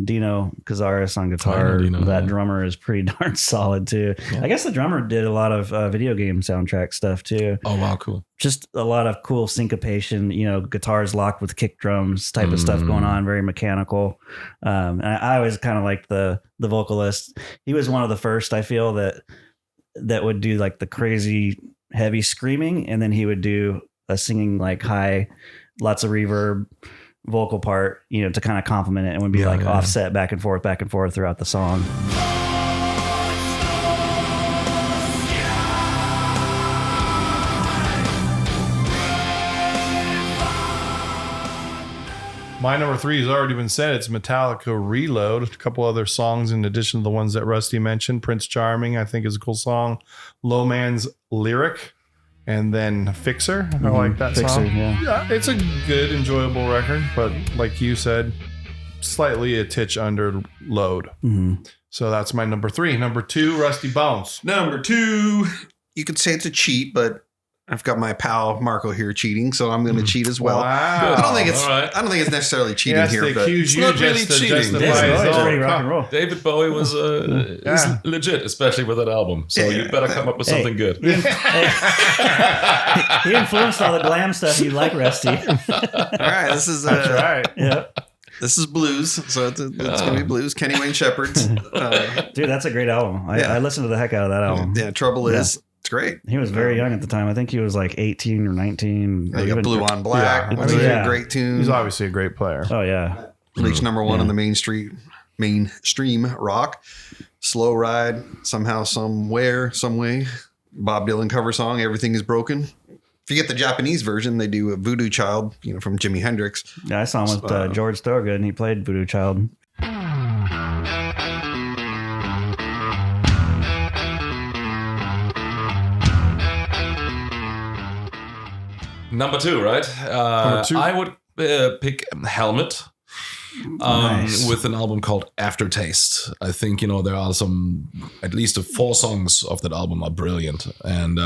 Dino Cazares on guitar, Dino, that yeah. drummer is pretty darn solid too. I guess the drummer did a lot of video game soundtrack stuff too. Oh, wow, cool. Just a lot of cool syncopation, guitars locked with kick drums type of stuff going on, very mechanical. And I always kind of liked the vocalist. He was one of the first, I feel, that would do like the crazy heavy screaming, and then he would do a singing like high, lots of reverb vocal part, to kind of complement it, and would be offset back and forth throughout the song. My number 3 has already been said. It's Metallica Reload. A couple other songs in addition to the ones that Rusty mentioned. Prince Charming, I think, is a cool song. Low Man's Lyric. And then Fixer. I like that Fixer, song. yeah. It's a good, enjoyable record. But like you said, slightly a titch under Load. Mm-hmm. So that's my number 3. Number 2, Rusty Bones. Number 2, you could say it's a cheat, but I've got my pal Marco here cheating, so I'm going to cheat as well. Wow. I don't think it's. All right. I don't think it's necessarily cheating Yes, here, they but accuse you not just really to cheating. justify David his Bowie's own pretty rock and roll. David Bowie was is legit, especially with that album. So you better come up with something good. He influenced all the glam stuff you like, Rusty. all right, this is That's right. Yeah. this is blues, so it's going to be blues. Kenny Wayne Shepherd's. Dude, that's a great album. Yeah. I listened to the heck out of that album. Yeah, Trouble is. It's great. He was very young at the time. I think he was like 18 or 19. You got Blue on Black. Yeah. Which is Yeah. a great tune. He's obviously a great player. Oh, yeah. Reached number 1 on the mainstream rock. Slow Ride, Somehow, Somewhere, Some Way. Bob Dylan cover song, Everything is Broken. If you get the Japanese version, they do a Voodoo Child, from Jimi Hendrix. Yeah, I saw him with George Thorogood, and he played Voodoo Child. Number 2, right? Number 2. I would pick Helmet. Nice. With an album called Aftertaste. I think, there are at least 4 songs of that album are brilliant. And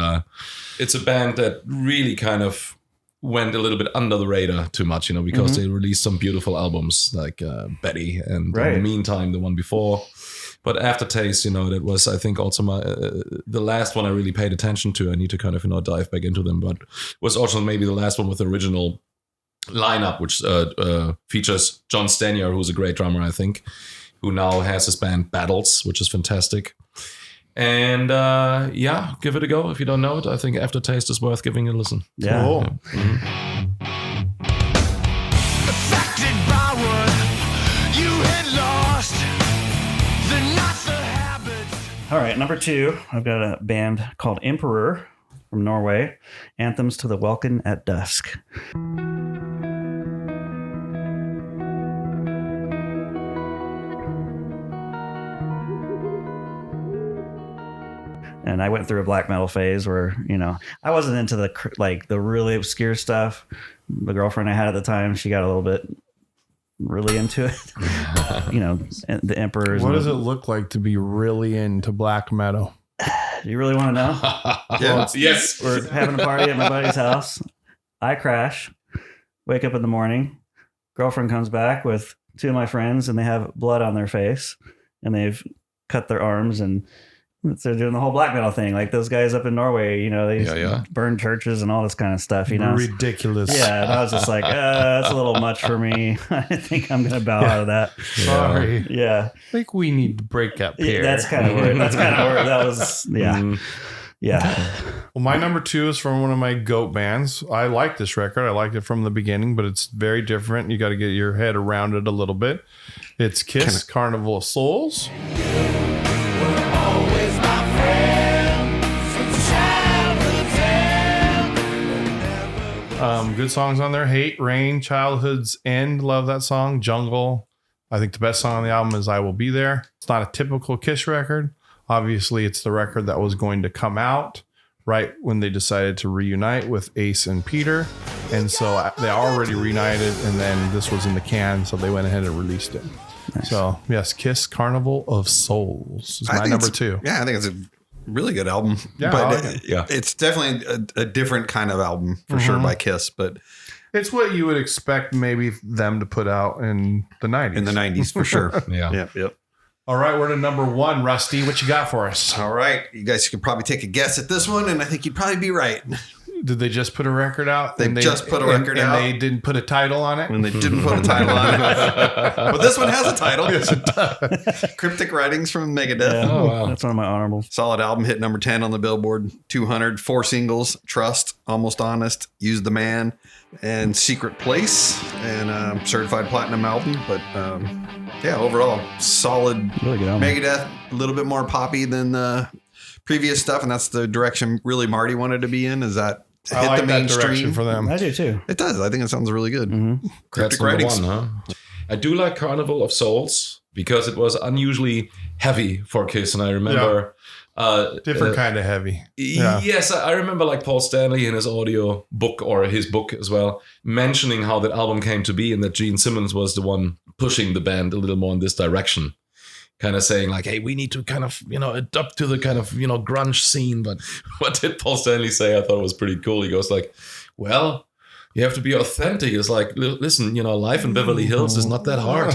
it's a band that really kind of went a little bit under the radar too much, because they released some beautiful albums like Betty and in the meantime, the one before. But Aftertaste, that was, I think, also the last one I really paid attention to. I need to kind of, dive back into them, but was also maybe the last one with the original lineup, which features John Stenier, who's a great drummer, I think, who now has his band Battles, which is fantastic. And give it a go if you don't know it. I think Aftertaste is worth giving a listen. Yeah. Cool. Affected by what you had lost, the not the habits. All right, number 2, I've got a band called Emperor from Norway. Anthems to the Welkin at Dusk. And I went through a black metal phase where, I wasn't into the really obscure stuff. The girlfriend I had at the time, she got a little bit really into it. The Emperors. What does it look like to be really into black metal? Do you really want to know? Yeah. Yes. We're having a party at my buddy's house. I crash, wake up in the morning. Girlfriend comes back with two of my friends, and they have blood on their face, and they've cut their arms, and they're doing the whole black metal thing. Like those guys up in Norway, they burn churches and all this kind of stuff, Ridiculous. Yeah, and I was just like, that's a little much for me. I think I'm going to bow out of that. Sorry. Yeah. I think we need to break up here. That's kind of where that was. Yeah. Yeah. Well, my number 2 is from one of my GOAT bands. I like this record. I liked it from the beginning, but it's very different. You got to get your head around it a little bit. It's Kiss, Carnival of Souls. Good songs on there. Hate, Rain, Childhood's End. Love that song. Jungle. I think the best song on the album is I Will Be There. It's not a typical Kiss record. Obviously, it's the record that was going to come out right when they decided to reunite with Ace and Peter. And so they already reunited, and then this was in the can, so they went ahead and released it. Nice. So, yes, Kiss, Carnival of Souls is my number 2. Yeah, I think it's a really good album. Yeah, but I like it. It's definitely a different kind of album for sure by Kiss, but it's what you would expect maybe them to put out in the 90s. In the 90s for sure. Yeah. Yep. All right, we're to number 1. Rusty, what you got for us? All right. You guys could probably take a guess at this one, and I think you'd probably be right. Did they just put a record out? They just put a record out. And they didn't put a title on it? And they didn't put a title on it. But this one has a title. Yes, it does. Cryptic Writings from Megadeth. Yeah. Oh, wow. That's one of my honorables. Solid album, hit number 10 on the Billboard 200. 4 singles: Trust, Almost Honest, Use the Man, and Secret Place. And certified platinum album. But overall, solid. Really good album. Megadeth, a little bit more poppy than the previous stuff. And that's the direction really Marty wanted to be in, is that I hit like the that mainstream direction for them. I do too. It does. I think it sounds really good. Mm-hmm. Cryptic That's number Writings. 1, huh? I do like Carnival of Souls because it was unusually heavy for Kiss, and I remember different kind of heavy. Yeah. Yes, I remember like Paul Stanley in his audio book, or his book as well, mentioning how that album came to be, and that Gene Simmons was the one pushing the band a little more in this direction. Kind of saying like, hey, we need to kind of, adapt to the kind of, grunge scene. But what did Paul Stanley say? I thought it was pretty cool. He goes like, well, you have to be authentic. It's like, listen, life in Beverly Hills is not that hard.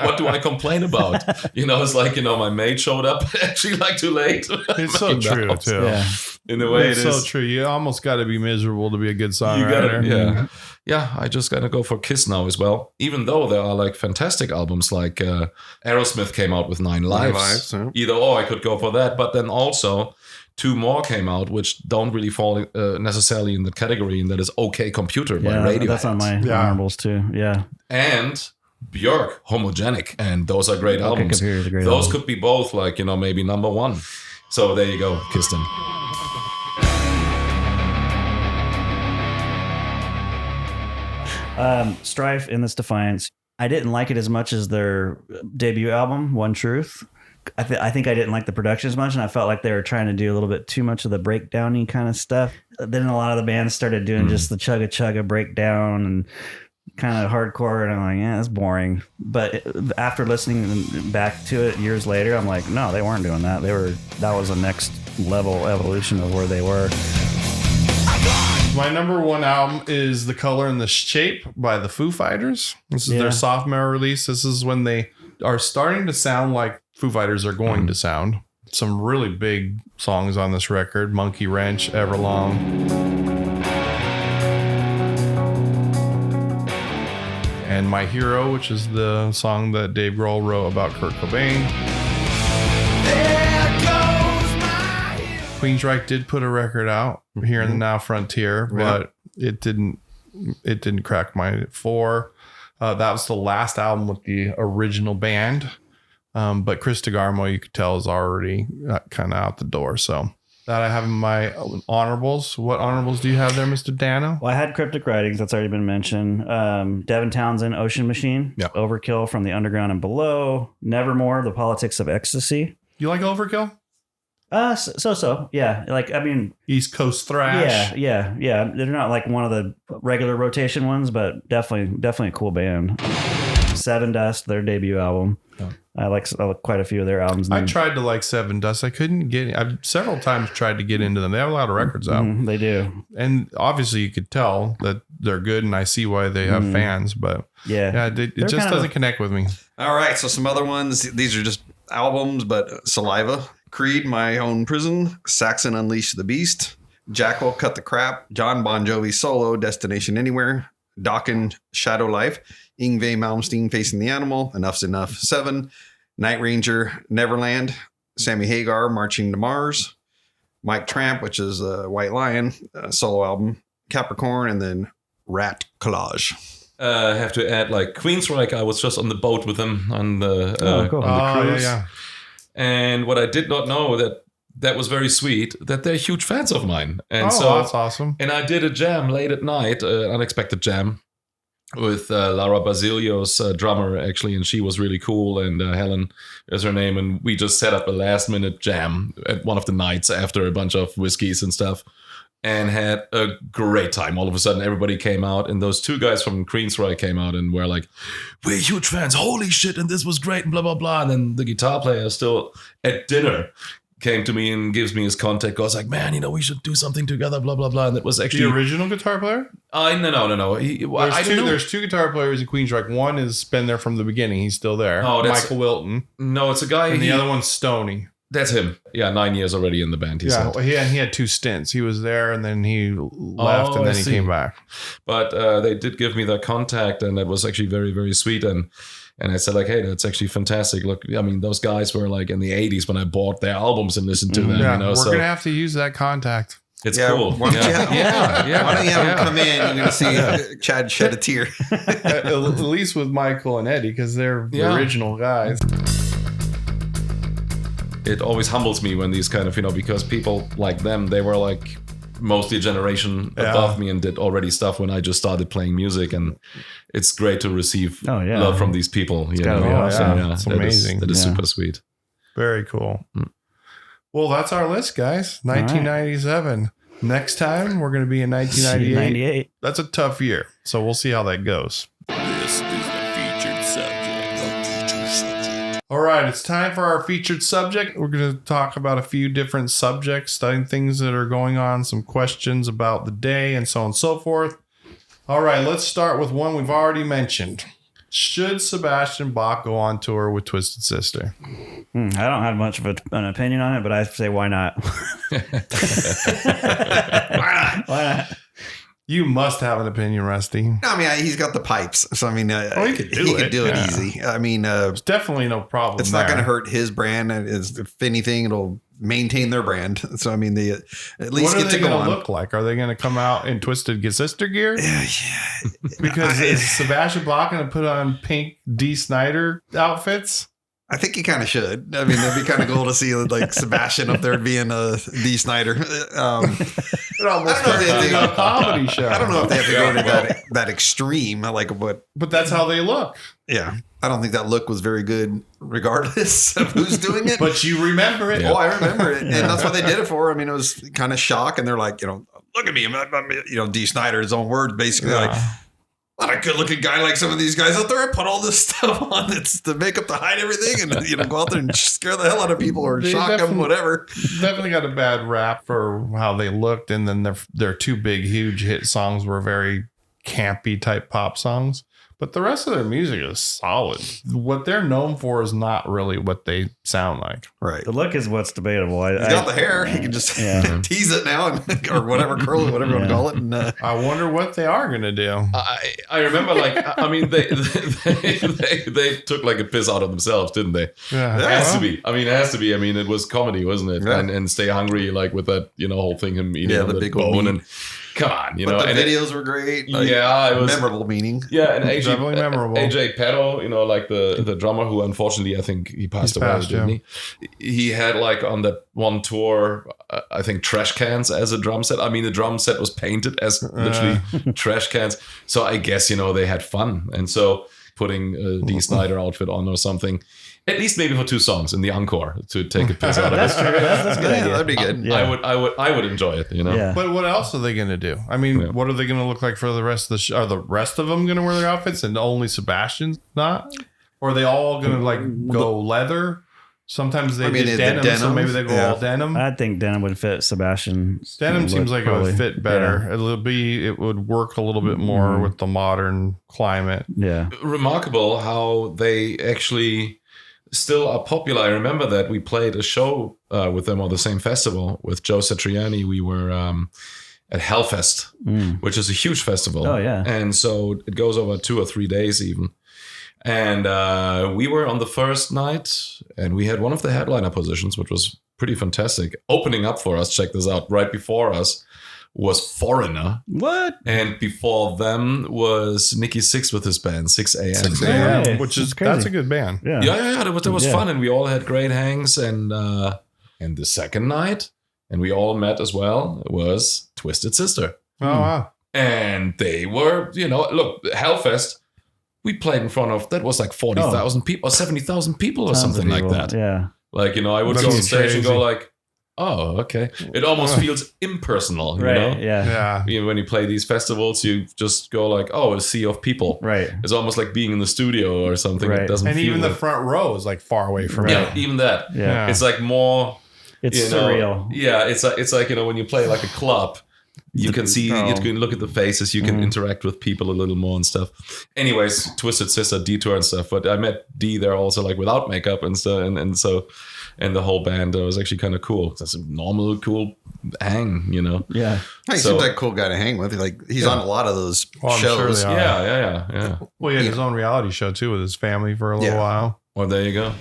What do I complain about? It's like, my maid showed up actually like too late. It's so true too. Yeah. In a way, it's it is so true. You almost got to be miserable to be a good songwriter. Yeah, I just gotta go for Kiss now as well. Even though there are like fantastic albums, like Aerosmith came out with 9 Lives. Yeah. Either or, I could go for that. But then also 2 more came out, which don't really fall necessarily in the category, and that is OK Computer by Radiohead. That's on my honorables too. Yeah. And Björk, Homogenic, and those are great albums. Computer is a great those album. could be both, like maybe number 1. So there you go, Kiss them. Strife in this Defiance. I didn't like it as much as their debut album, One Truth. I think I didn't like the production as much, and I felt like they were trying to do a little bit too much of the breakdowny kind of stuff. Then a lot of the bands started doing just the chugga breakdown and kind of hardcore, and I'm like, yeah, that's boring. But after listening back to it years later, I'm like, no, they weren't doing that. That was a next level evolution of where they were. My number 1 album is The Color and the Shape by the Foo Fighters. This is their sophomore release. This is when they are starting to sound like Foo Fighters are going to sound. Some really big songs on this record: Monkey Wrench, Everlong. And My Hero, which is the song that Dave Grohl wrote about Kurt Cobain. Queensryche did put a record out here in the Now Frontier, but it didn't crack my 4. That was the last album with the original band. But Chris DeGarmo, you could tell, is already kind of out the door. So that I have in my honorables. What honorables do you have there, Mr. Dano? Well, I had Cryptic Writings. That's already been mentioned. Devin Townsend, Ocean Machine. Yeah. Overkill, From the Underground and Below. Nevermore, The Politics of Ecstasy. You like Overkill? So. Yeah. Like, I mean, East Coast thrash. yeah. They're not like one of the regular rotation ones, but definitely a cool band. Seven Dust, their debut album. Oh. I like quite a few of their albums. I tried to like Seven Dust. I couldn't get. I've several times tried to get into them. They have a lot of records out, They do, and obviously you could tell that they're good, and I see why they have fans. But it just doesn't connect with me. All right, so some other ones. These are just albums, but Saliva, Creed, My Own Prison, Saxon Unleash the Beast, Jackal, Cut the Crap, John Bon Jovi Solo, Destination Anywhere, Dokken, Shadow Life, Yngwie Malmsteen, Facing the Animal, Enough's Enough, 7, Night Ranger, Neverland, Sammy Hagar, Marching to Mars, Mike Tramp, which is White Lion, solo album, Capricorn, and then Rat Collage. I have to add, like, Queensryche, I was just on the boat with them on the, cool. on the cruise. Yeah. And what I did not know that was very sweet, that they're huge fans of mine. And so that's awesome. And I did a jam late at night, unexpected jam, with Lara Basilio's drummer, actually, and she was really cool, and Helen is her name, and we just set up a last-minute jam at one of the nights after a bunch of whiskeys and stuff, and had a great time. All of a sudden, everybody came out, and those two guys from Queensryche came out and were like, we're huge fans, holy shit, and this was great, and blah, blah, blah. And then the guitar player still at dinner came to me and gives me his contact. I was like, man, we should do something together, blah, blah, blah. And it was actually... The original guitar player? No. There's two guitar players in Queensryche. One has been there from the beginning. He's still there. Oh, that's... Michael Wilton. No, it's a guy... And the other one's Stoney. That's him. Yeah, 9 years already in the band, he said. He had two stints. He was there, and then he left, and then he came back. But they did give me their contact, and that was actually very, very sweet. And I said, like, hey, that's actually fantastic. Look, I mean, those guys were like in the 80s when I bought their albums and listened to them. Yeah, we're going to have to use that contact. It's cool. Why don't you have him come in? You're going to see Chad shed a tear. At least with Michael and Eddie, because they're the original guys. It always humbles me when these kind of, because people like them, they were like mostly a generation above me and did already stuff when I just started playing music, and it's great to receive love from these people. It's gotta be awesome. It's amazing. That is super sweet. Very cool. Well, that's our list, guys. 1997. Next time we're going to be in 1998. That's a tough year, so we'll see how that goes. This is the featured subject. All right, it's time for our featured subject. We're going to talk about a few different subjects, things that are going on, some questions about the day, and so on and so forth. All right, let's start with one we've already mentioned. Should Sebastian Bach go on tour with Twisted Sister? I don't have much of an opinion on it, but I say why not? Why not? You must have an opinion, Rusty. I mean, he's got the pipes, so I mean, he could do it. Easy. I mean, there's definitely no problem. It's not going to hurt his brand. If anything, it'll maintain their brand. So I mean, they at least get to go on. What are they going to look like? Are they going to come out in Twisted Sister gear? Because is Sebastian Bach going to put on pink D. Snyder outfits? I think he kind of should. I mean, it'd be kind of cool to see like Sebastian up there being a D. Snyder. It almost turns into a comedy show. I don't know if they have to go to that extreme. But that's how they look. Yeah. I don't think that look was very good regardless of who's doing it. But you remember it. Yeah. Oh, I remember it. And that's what they did it for. I mean, it was kind of shock. And they're like, look at me. I'm D. Snyder, his own words, basically like, not a good looking guy like some of these guys out there. I put all this stuff on. It's the makeup to hide everything and go out there and scare the hell out of people or shock them, whatever. Definitely got a bad rap for how they looked. And then their two big, huge hit songs were very campy type pop songs. But the rest of their music is solid. What they're known for is not really what they sound like. Right. The look is what's debatable. He's got the hair. He can just tease it now or whatever, curl it, whatever you want to call it. And, I wonder what they are going to do. I remember, I mean, they took like a piss out of themselves, didn't they? Yeah. It has to be. I mean, it has to be. I mean, it was comedy, wasn't it? Yeah. And Stay Hungry, like with that, whole thing, him eating the big bone and... Come on, but the videos were great. Like, it was memorable. Meaning, and definitely memorable. AJ Petto, like the drummer who unfortunately I think he passed away, didn't he? He had like on that one tour, I think trash cans as a drum set. I mean, the drum set was painted as literally trash cans. So I guess they had fun, and so putting a D. Snyder outfit on or something. At least maybe for 2 songs in the encore to take a piss out of That's it. true. That's a good idea. That'd be good. Yeah. I would enjoy it. You know. Yeah. But what else are they going to do? I mean, Yeah. what are they going to look like for the rest of the show? Are the rest of them going to wear their outfits and only Sebastian's not? Or are they all going to like go leather? Sometimes they did denim, so maybe they go all denim. I think denim would fit Sebastian. Denim seems like it would fit better. It would work a little bit more with the modern climate. Yeah. Remarkable how they actually still are popular. I remember that we played a show with them on the same festival with Joe Satriani. We were at Hellfest, which is a huge festival. Oh, yeah. And so it goes over 2 or 3 days even. And we were on the first night, and we had one of the headliner positions, which was pretty fantastic. Opening up for us, check this out, right before us was Foreigner. What? And before them was Nicky Six with his band, 6 a.m. 6 a.m. Hey, Which that's is crazy. that's a good band. Yeah. Yeah. That was Yeah. fun, and we all had great hangs. And the second night, and we all met as well, was Twisted Sister. Oh wow. And they were, look, Hellfest, we played in front of, that was like 40,000 people or 70,000 people or Tons of something like people. that. Yeah. Like, I would That's go on stage and go crazy. like, oh, okay. It almost feels impersonal, you Right. know? Yeah. Yeah. When you play these festivals, you just go like, oh, a sea of people. Right. It's almost like being in the studio or something. Right. It doesn't And feel even the like, front row is like far away from yeah, it. even that. Yeah. It's like more, It's you know, surreal. Yeah, it's like when you play like a club, you can see, Oh. you can look at the faces, you can interact with people a little more and stuff. Anyways, Twisted Sister, Detour and stuff. But I met D there also like without makeup and stuff, and the whole band was actually kind of cool. That's a normal, cool hang, you know. Yeah. He So- seems like a cool guy to hang with. Like he's on a lot of those Well, I'm sure shows. they are. Yeah. Well, he had his own reality show too with his family for a little Yeah. while. Well, there you go.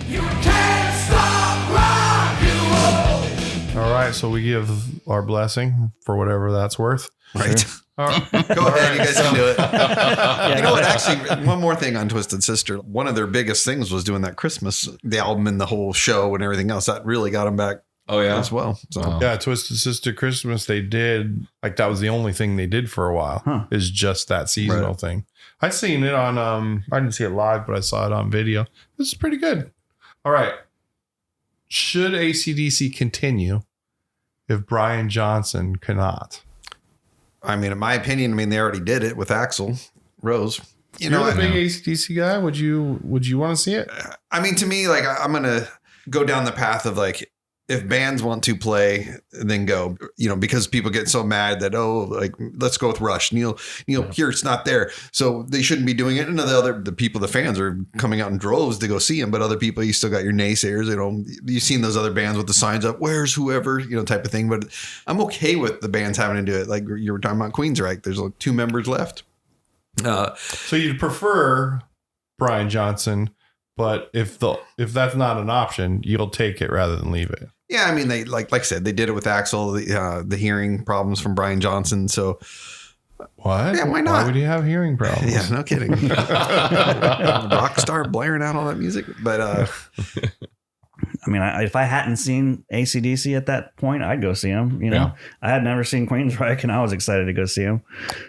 All right, so we give our blessing for whatever that's worth. Right. All right. Go ahead, you guys can do it. Yeah. You know what? Actually, one more thing on Twisted Sister. One of their biggest things was doing that Christmas, the album and the whole show and everything else. That really got them back Oh yeah. as well. So Wow. Yeah, Twisted Sister Christmas, they did, like that was the only thing they did for a while, Huh. is just that seasonal Right. thing. I seen it on, I didn't see it live, but I saw it on video. This is pretty good. All right. Should AC/DC continue if Brian Johnson cannot? I mean, in my opinion, they already did it with Axl Rose. You You're know, a big AC/DC guy. Would you want to see it? I mean, to me, like I'm gonna go down the path of like if bands want to play, then go. You know, because people get so mad that like let's go with Rush. Neil Peart's not there, so they shouldn't be doing it. And the people, the fans are coming out in droves to go see him. But other people, you still got your naysayers. You know, you've seen those other bands with the signs up, "Where's whoever?" You know, type of thing. But I'm okay with the bands having to do it. Like you were talking about Queensryche. There's like 2 members left. So you'd prefer Brian Johnson, but if that's not an option, you'll take it rather than leave it. Yeah, I mean, they like I said, they did it with Axl, the hearing problems from Brian Johnson. So What? Yeah, why Why not? would he have hearing problems? yeah, no kidding. Rock star blaring out all that music, but I mean, if I hadn't seen AC/DC at that point, I'd go see him. You know, Yeah. I had never seen Queensryche, and I was excited to go see him.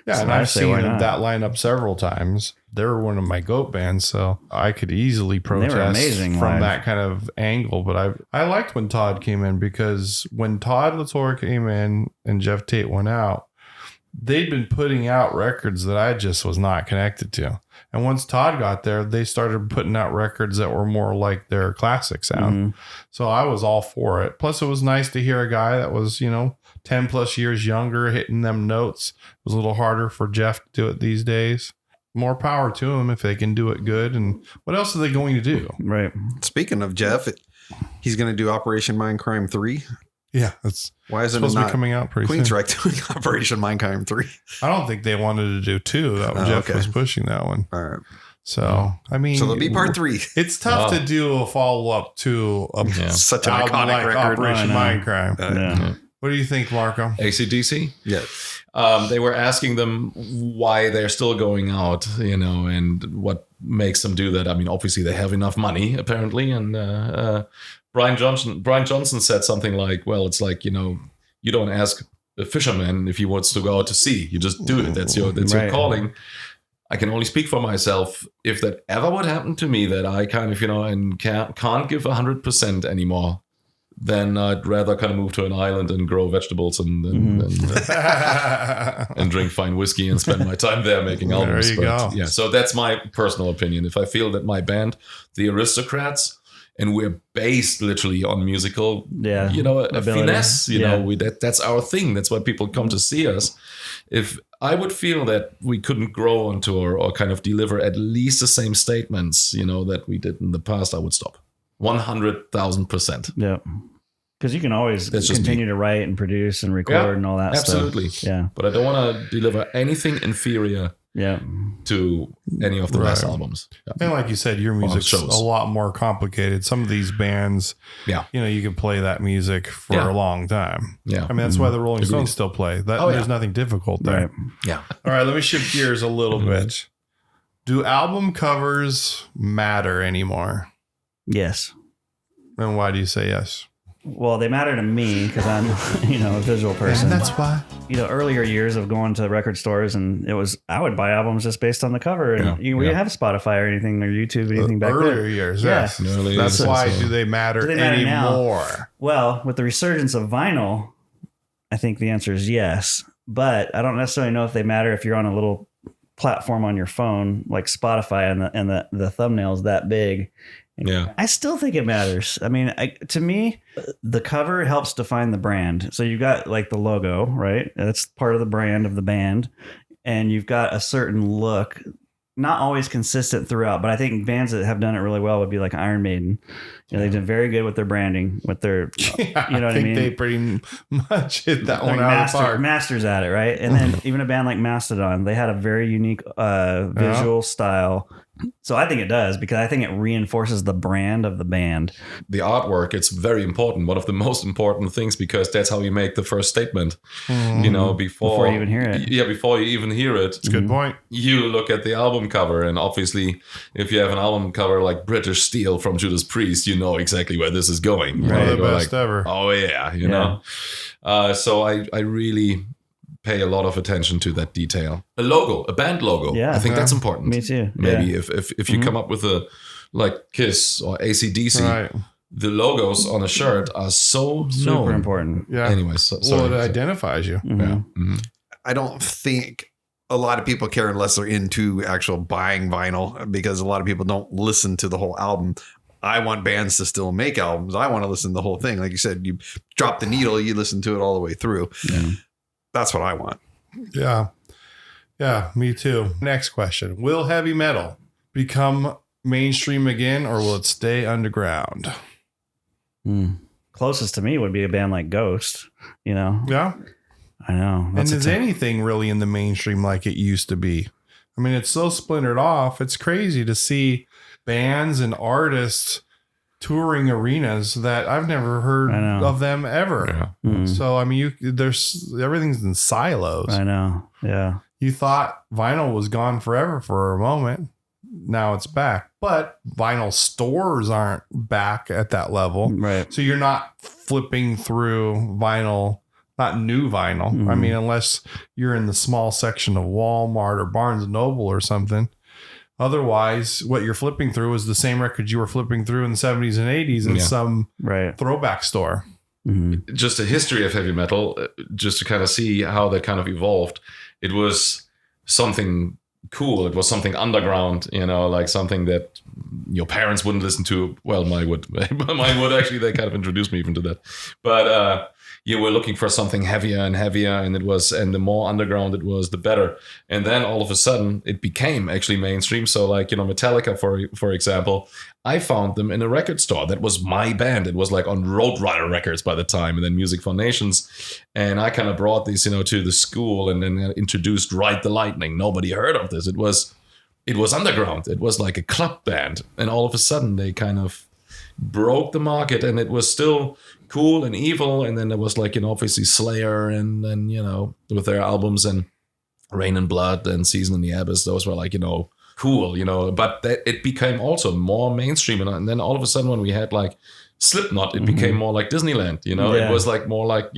Yeah, So and I I've say, seen why not? that lineup several times. They were one of my GOAT bands, so I could easily protest amazing from live. that kind of angle. But I liked when Todd came in, because when Todd Latour came in and Jeff Tate went out, they'd been putting out records that I just was not connected to. And once Todd got there, they started putting out records that were more like their classic sound. So I was all for it. Plus, it was nice to hear a guy that was, 10 plus years younger hitting them notes. It was a little harder for Jeff to do it these days. More power to him if they can do it good. And what else are they going to do? Right. speaking of Jeff, he's going to do Operation Mindcrime 3. Yeah, it's Why isn't it supposed to be not coming out pretty soon. Queensryche doing Operation Mindcrime 3? I don't think they wanted to do 2. That Oh, Jeff okay. was pushing that one. All right. So, I mean, So there'll be part 3. It's tough Wow. to do a follow up to a Yeah. Such an album iconic like record. Operation I know. Mindcrime. Yeah. What do you think, Marco? AC/DC. Yeah. They were asking them why they're still going out, and what makes them do that. I mean, obviously they have enough money, apparently. And Brian Johnson said something like, "Well, it's like you don't ask a fisherman if he wants to go out to sea. You just do it. That's your Right. calling." I can only speak for myself. If that ever would happen to me, that I kind of, and can't give 100% anymore, then I'd rather kind of move to an island and grow vegetables and and drink fine whiskey and spend my time there making albums. There you go. Yeah, so that's my personal opinion. If I feel that my band, the Aristocrats, and we're based literally on musical, a ability. finesse, that's our thing. That's why people come to see us. If I would feel that we couldn't grow on tour or kind of deliver at least the same statements, that we did in the past, I would stop. 100,000%. Yeah. Because you can always continue to write and produce and record and all that absolutely. stuff. Yeah. But I don't want to deliver anything inferior to any of the last albums. Yeah. And like you said, your music's a lot more complicated. Some of these bands, you can play that music for a long time. Yeah. I mean, that's why the Rolling Stones still play. There's nothing difficult there. Right. Yeah. All right, let me shift gears a little bit. Do album covers matter anymore? Yes. And why do you say yes? Well, they matter to me because I'm, a visual person. And that's why. Earlier years of going to record stores, and I would buy albums just based on the cover. And we didn't have Spotify or anything or YouTube or anything back then. Earlier years, yes. Yeah. That's why do they matter anymore? Now? Well, with the resurgence of vinyl, I think the answer is yes. But I don't necessarily know if they matter if you're on a little platform on your phone like Spotify and the thumbnail's that big. Yeah, I still think it matters. I mean, to me, the cover helps define the brand. So you've got like the logo, right? That's part of the brand of the band. And you've got a certain look, not always consistent throughout, but I think bands that have done it really well would be like Iron Maiden. They've done very good with their branding, with their, I mean? They pretty much hit that one out of the park. Masters at it, right? And then even a band like Mastodon, they had a very unique visual style. So I think it does because I think it reinforces the brand of the band. The artwork, it's very important. One of the most important things because that's how you make the first statement. Before you even hear it. Yeah, before you even hear it. It's a good point. You look at the album cover, and obviously, if you have an album cover like British Steel from Judas Priest, you know exactly where this is going. One of the best ever. Oh yeah, you know. So I really pay a lot of attention to that detail. A logo, a band logo. Yeah, I think that's important. Me too. Maybe if you come up with a like Kiss or AC/DC, the logos on a shirt are so super important. Yeah. Anyway, it identifies you. Mm-hmm. Yeah. Mm-hmm. I don't think a lot of people care unless they're into actual buying vinyl because a lot of people don't listen to the whole album. I want bands to still make albums. I want to listen to the whole thing. Like you said, you drop the needle, you listen to it all the way through. Yeah. That's what I want. Yeah. Yeah, me too. Next question. Will heavy metal become mainstream again or will it stay underground? Closest to me would be a band like Ghost, Yeah. I know. And is anything really in the mainstream like it used to be? I mean, it's so splintered off. It's crazy to see bands and artists touring arenas that I've never heard of them ever. Yeah. So, I mean, everything's in silos. I know. Yeah. You thought vinyl was gone forever for a moment. Now it's back, but vinyl stores aren't back at that level. Right. So you're not flipping through vinyl, not new vinyl. Mm-hmm. I mean, unless you're in the small section of Walmart or Barnes and Noble or something. Otherwise, what you're flipping through is the same records you were flipping through in the 70s and 80s in some throwback store. Mm-hmm. Just a history of heavy metal, just to kind of see how that kind of evolved. It was something cool. It was something underground, like something that your parents wouldn't listen to. Well, mine would. Mine would actually. They kind of introduced me even to that. But you were looking for something heavier and heavier, and the more underground it was, the better. And then all of a sudden, it became actually mainstream. So, like Metallica, for example, I found them in a record store. That was my band. It was like on Road Rider Records by the time, and then Music for Nations. And I kind of brought these, to the school, and then introduced Ride the Lightning. Nobody heard of this. It was underground. It was like a club band, and all of a sudden, they kind of broke the market, and it was still cool and evil. And then there was like, obviously Slayer, and then, with their albums and Rain and Blood and Season in the Abyss, those were like, cool, but it became also more mainstream. And then all of a sudden when we had like Slipknot, it became more like Disneyland, It was like more like,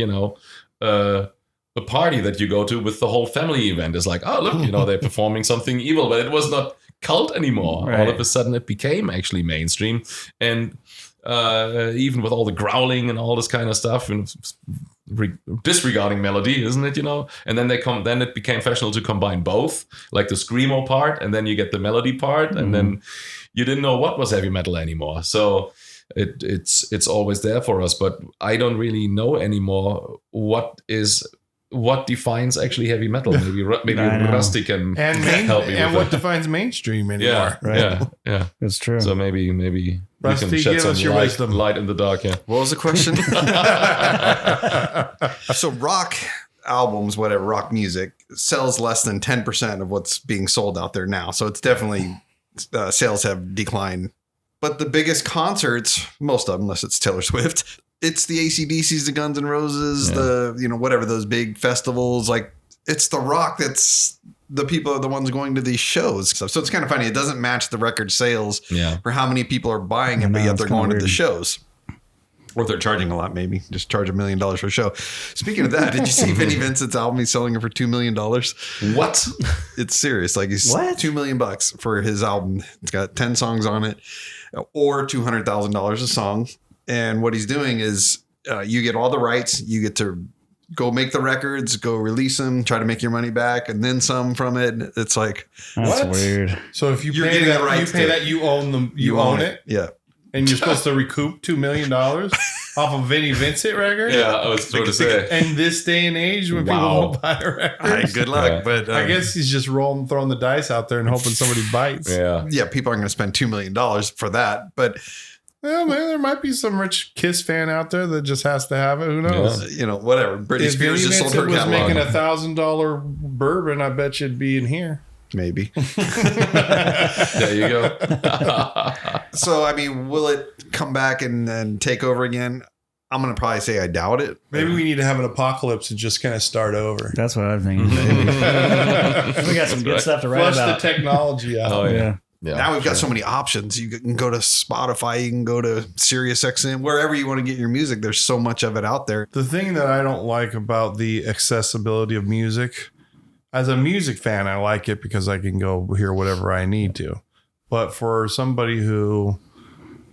a a party that you go to with the whole family event. It's like, oh, look, they're performing something evil, but it was not cult anymore. Right. All of a sudden it became actually mainstream. And even with all the growling and all this kind of stuff and disregarding melody, isn't it? And then then it became fashionable to combine both, like the screamo part, and then you get the melody part, and then you didn't know what was heavy metal anymore. So it's always there for us, but I don't really know anymore what defines actually heavy metal. Maybe Rusty can help me with what that. defines mainstream anymore. Yeah. It's true. So maybe we Rusty, can shed give some us your wisdom. light in the dark. Yeah. What was the question? So rock albums, whatever, rock music sells less than 10% of what's being sold out there now. So it's definitely sales have declined. But the biggest concerts, most of them, unless it's Taylor Swift, it's the AC/DCs, the Guns N' Roses, whatever, those big festivals. Like, it's the rock that's the people are the ones going to these shows. So it's kind of funny. It doesn't match the record sales for how many people are buying it, but yet they're going to the shows. Or they're charging a lot, maybe. Just charge $1 million for a show. Speaking of that, did you see Vinnie Vincent's album? He's selling it for $2 million. What? It's serious. Like, he's What? $2 million for his album. It's got 10 songs on it, or $200,000 a song. And what he's doing is you get all the rights. You get to go make the records, go release them, try to make your money back, and then some from it. It's like, That's what? weird. So if you You're pay getting that, the rights to it. you own them. You own it, Yeah. and you're supposed to recoup $2 million off a Vinnie Vincent record. Yeah, I was going to say. And this day and age, when people won't buy records, Good luck. Yeah. But I guess he's just throwing the dice out there and hoping somebody bites. Yeah. people aren't going to spend $2 million for that. But Well, man, there might be some rich Kiss fan out there that just has to have it. Who knows? whatever. Britney If Vinnie Spears just sold her Vincent was catalog. making $1,000 bourbon, I bet you'd be in here. Maybe. There you go. So, I mean, will it come back and take over again? I'm going to probably say I doubt it. Maybe we need to have an apocalypse and just kind of start over. That's what I'm thinking. We got some good stuff to write Flush about. the technology out. Oh, yeah. Yeah. Now we've got so many options. You can go to Spotify, you can go to SiriusXM, wherever you want to get your music. There's so much of it out there. The thing that I don't like about the accessibility of music, as a music fan, I like it because I can go hear whatever I need to. But for somebody who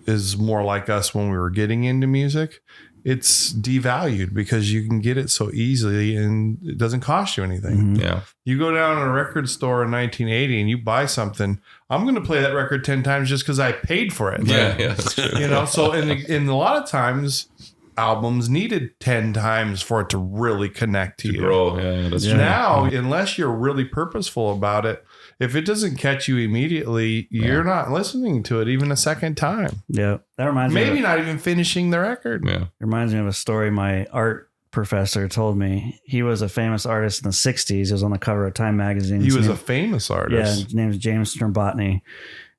is more like us when we were getting into music, it's devalued because you can get it so easily and it doesn't cost you anything. Yeah. You go down to a record store in 1980 and you buy something, I'm going to play that record 10 times just because I paid for it. Yeah. That's true. So in a lot of times, albums needed 10 times for it to really connect to you. Bro, yeah, that's true. Now, unless you're really purposeful about it, if it doesn't catch you immediately, you're not listening to it even a second time. Yeah. That reminds me. Maybe not even finishing the record. Yeah. Reminds me of a story my art professor told me. He was a famous artist in the 60s. He was on the cover of Time magazine. He His was name- a famous Yeah, artist. his name is James Strombatny.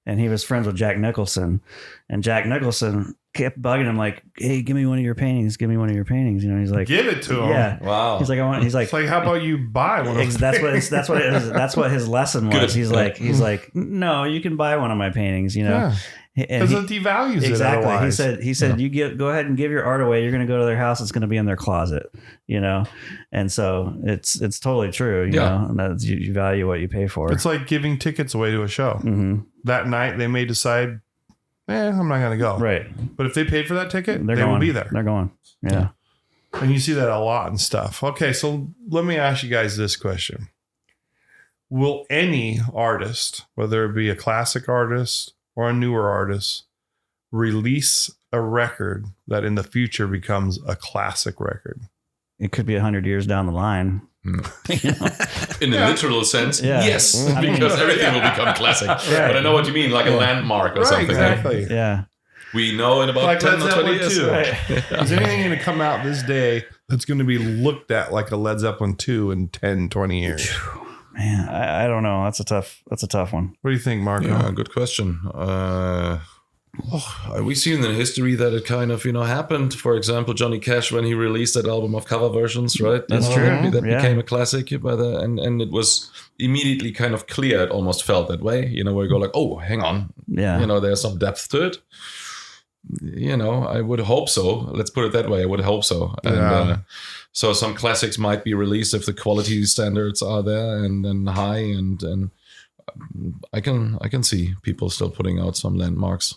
And he was friends with Jack Nicholson. And Jack Nicholson kept bugging him like, hey, give me one of your paintings. Give me one of your paintings. He's like, Give it to him. yeah. Wow. He's like, he's like, It's like, how about you buy one of that's what his lesson was. Good. He's like, no, you can buy one of my paintings, Yeah. And Because it devalues it exactly. otherwise. He said, go ahead and give your art away. You're going to go to their house. It's going to be in their closet, And so it's totally true, you know, and that's, you value what you pay for. It's like giving tickets away to a show. Mm-hmm. That night, they may decide, I'm not going to go. Right. But if they paid for that ticket, They're they going. will be there. They're going. Yeah. And you see that a lot and stuff. Okay, so let me ask you guys this question. Will any artist, whether it be a classic artist or a newer artist, release a record that in the future becomes a classic record? It could be 100 years down the line. In a literal sense, Yeah. yes, I mean- because everything will become classic. But I know what you mean, like a landmark or Right, something. exactly. Yeah. We know in about Like 10 Led or 20 Zeppelin years. 2. Is anything going to come out this day that's going to be looked at like a Led Zeppelin 2 in 10, 20 years? Man, I don't know. That's a tough one. What do you think, Marco? Yeah, good question. We've seen in history that it kind of, happened. For example, Johnny Cash, when he released that album of cover versions, right? That's true. That Yeah. became a classic and it was immediately kind of clear. It almost felt that way, where you go like, oh, hang on. Yeah. There's some depth to it. I would hope so. Let's put it that way. I would hope so. And Yeah. So some classics might be released if the quality standards are there and high, and I can see people still putting out some landmarks.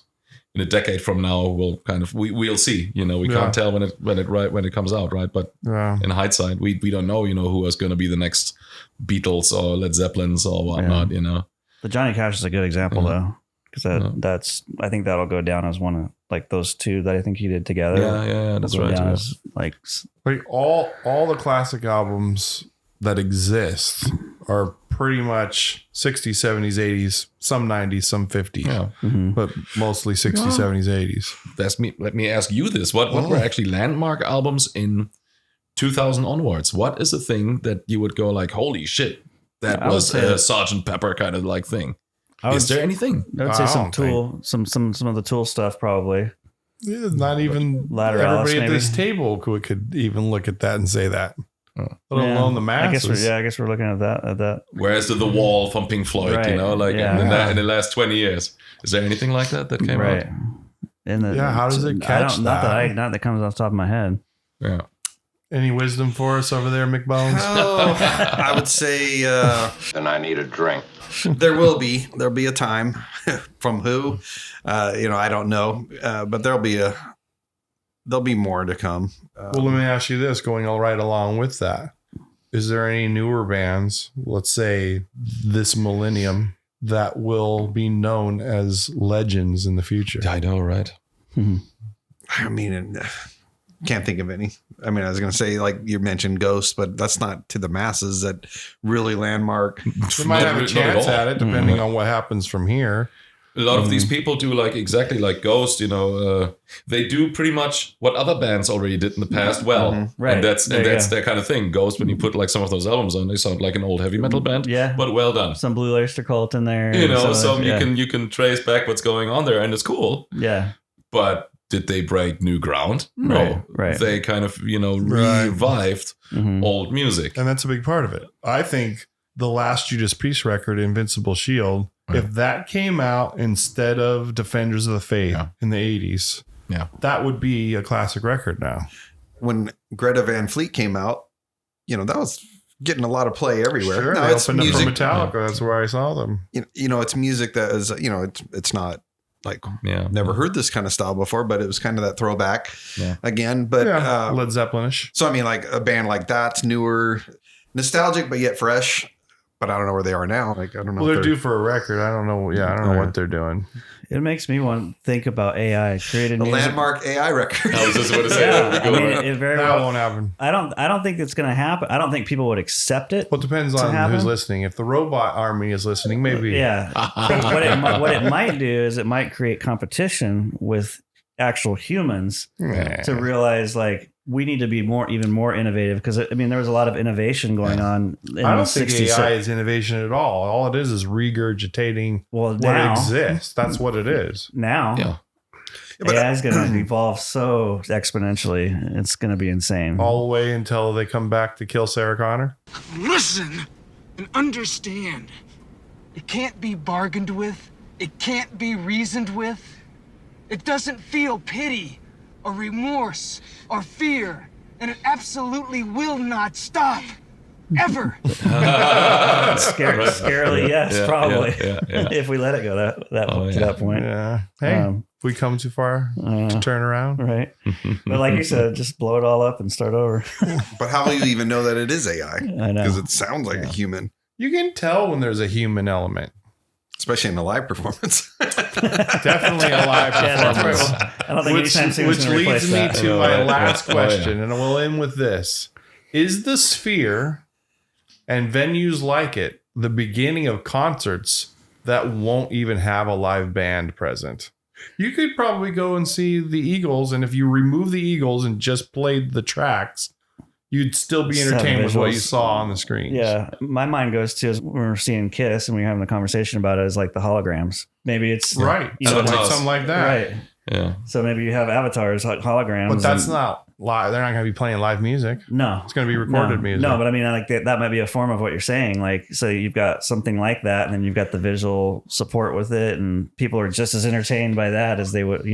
In a decade from now, we'll see. We can't tell when it comes out, right? But in hindsight, we don't know. Who is going to be the next Beatles or Led Zeppelins or whatnot. The Johnny Cash is a good example though, because that's I think that'll go down as one of like those two that I think he did together. Yeah, that's right. Down as, like all the classic albums that exist are pretty much 60s, 70s, 80s, some 90s, some 50s, but mostly 60s, 70s, 80s. Let me ask you this: what were actually landmark albums in 2000 onwards? What is a thing that you would go like, holy shit, that was a Sgt. Pepper kind of like thing? Is there anything? I would say some Tool, some of the Tool stuff probably. Yeah, not even everybody at this table could even look at that and say that. Let alone the masses. I guess we're looking at that. Where's the Wall from Pink Floyd? Right. In the last 20 years, is there anything like that came out? How does it catch that? Not that comes off the top of my head. Yeah. Any wisdom for us over there, McBones? I would say And I need a drink. there'll be a time from who, I don't know, but there'll be more to come. Well, let me ask you this, going all right along with that. Is there any newer bands, let's say this millennium, that will be known as legends in the future? I know, right? I mean, can't think of any. I mean, I was going to say, like you mentioned Ghost, but that's not to the masses that really landmark. They might have a chance at it, depending on what happens from here. A lot of these people do like exactly like Ghost, they do pretty much what other bands already did in the past well. Right. And that's their kind of thing. Ghost, when you put like some of those albums on, they sound like an old heavy metal band. Yeah. But well done. Some Blue Oyster Cult in there. You can trace back what's going on there, and it's cool. Yeah. But did they break new ground? No. Right. They kind of, revived old music. And that's a big part of it. I think the last Judas Priest record, Invincible Shield, if that came out instead of Defenders of the Faith in the 80s, that would be a classic record now. When Greta Van Fleet came out, that was getting a lot of play everywhere. Sure, no, they it's opened music. up for Metallica. That's where I saw them. It's music that is, it's not like never heard this kind of style before, but it was kind of that throwback again. But Led Zeppelin-ish. So I mean, like a band like that's newer, nostalgic, but yet fresh. But I don't know where they are now. Like I don't know. Well, they're due for a record. I don't know. Yeah, I don't know what they're doing. It makes me want to think about AI created a music. landmark AI record. I was just going to say it very that well won't happen. I don't think it's going to happen. I don't think people would accept it. Well, it depends on who's listening. If the robot army is listening, maybe. Yeah. what it might do is it might create competition with actual humans to realize like we need to be even more innovative, because I mean there was a lot of innovation going on in I don't the think 60s. AI is innovation at all. All it is regurgitating what exists. That's what it is. Now AI is going to evolve so exponentially. It's going to be insane. All the way until they come back to kill Sarah Connor. Listen and understand. It can't be bargained with. It can't be reasoned with. It doesn't feel pity or remorse or fear, and it absolutely will not stop. Ever. Scarily, yes, probably. If we let it go to that point. Yeah. Hey, if we come too far to turn around. Right. But like you said, just blow it all up and start over. But how will you even know that it is AI? I know. Because it sounds like a human. You can tell when there's a human element. Especially in a live performance. Definitely a live performance. I don't think which leads me to my last question, and we'll end with this. Is the Sphere and venues like it the beginning of concerts that won't even have a live band present? You could probably go and see the Eagles, and if you remove the Eagles and just played the tracks, you'd still be entertained with what you saw on the screens. Yeah. My mind goes to when we're seeing Kiss and we're having a conversation about it is like the holograms. Maybe it's right. Something like that. Right. Yeah. So maybe you have avatars, holograms. But that's not live. They're not going to be playing live music. No. It's going to be recorded music. No, but I mean, like that might be a form of what you're saying. Like, so you've got something like that, and then you've got the visual support with it, and people are just as entertained by that as they would,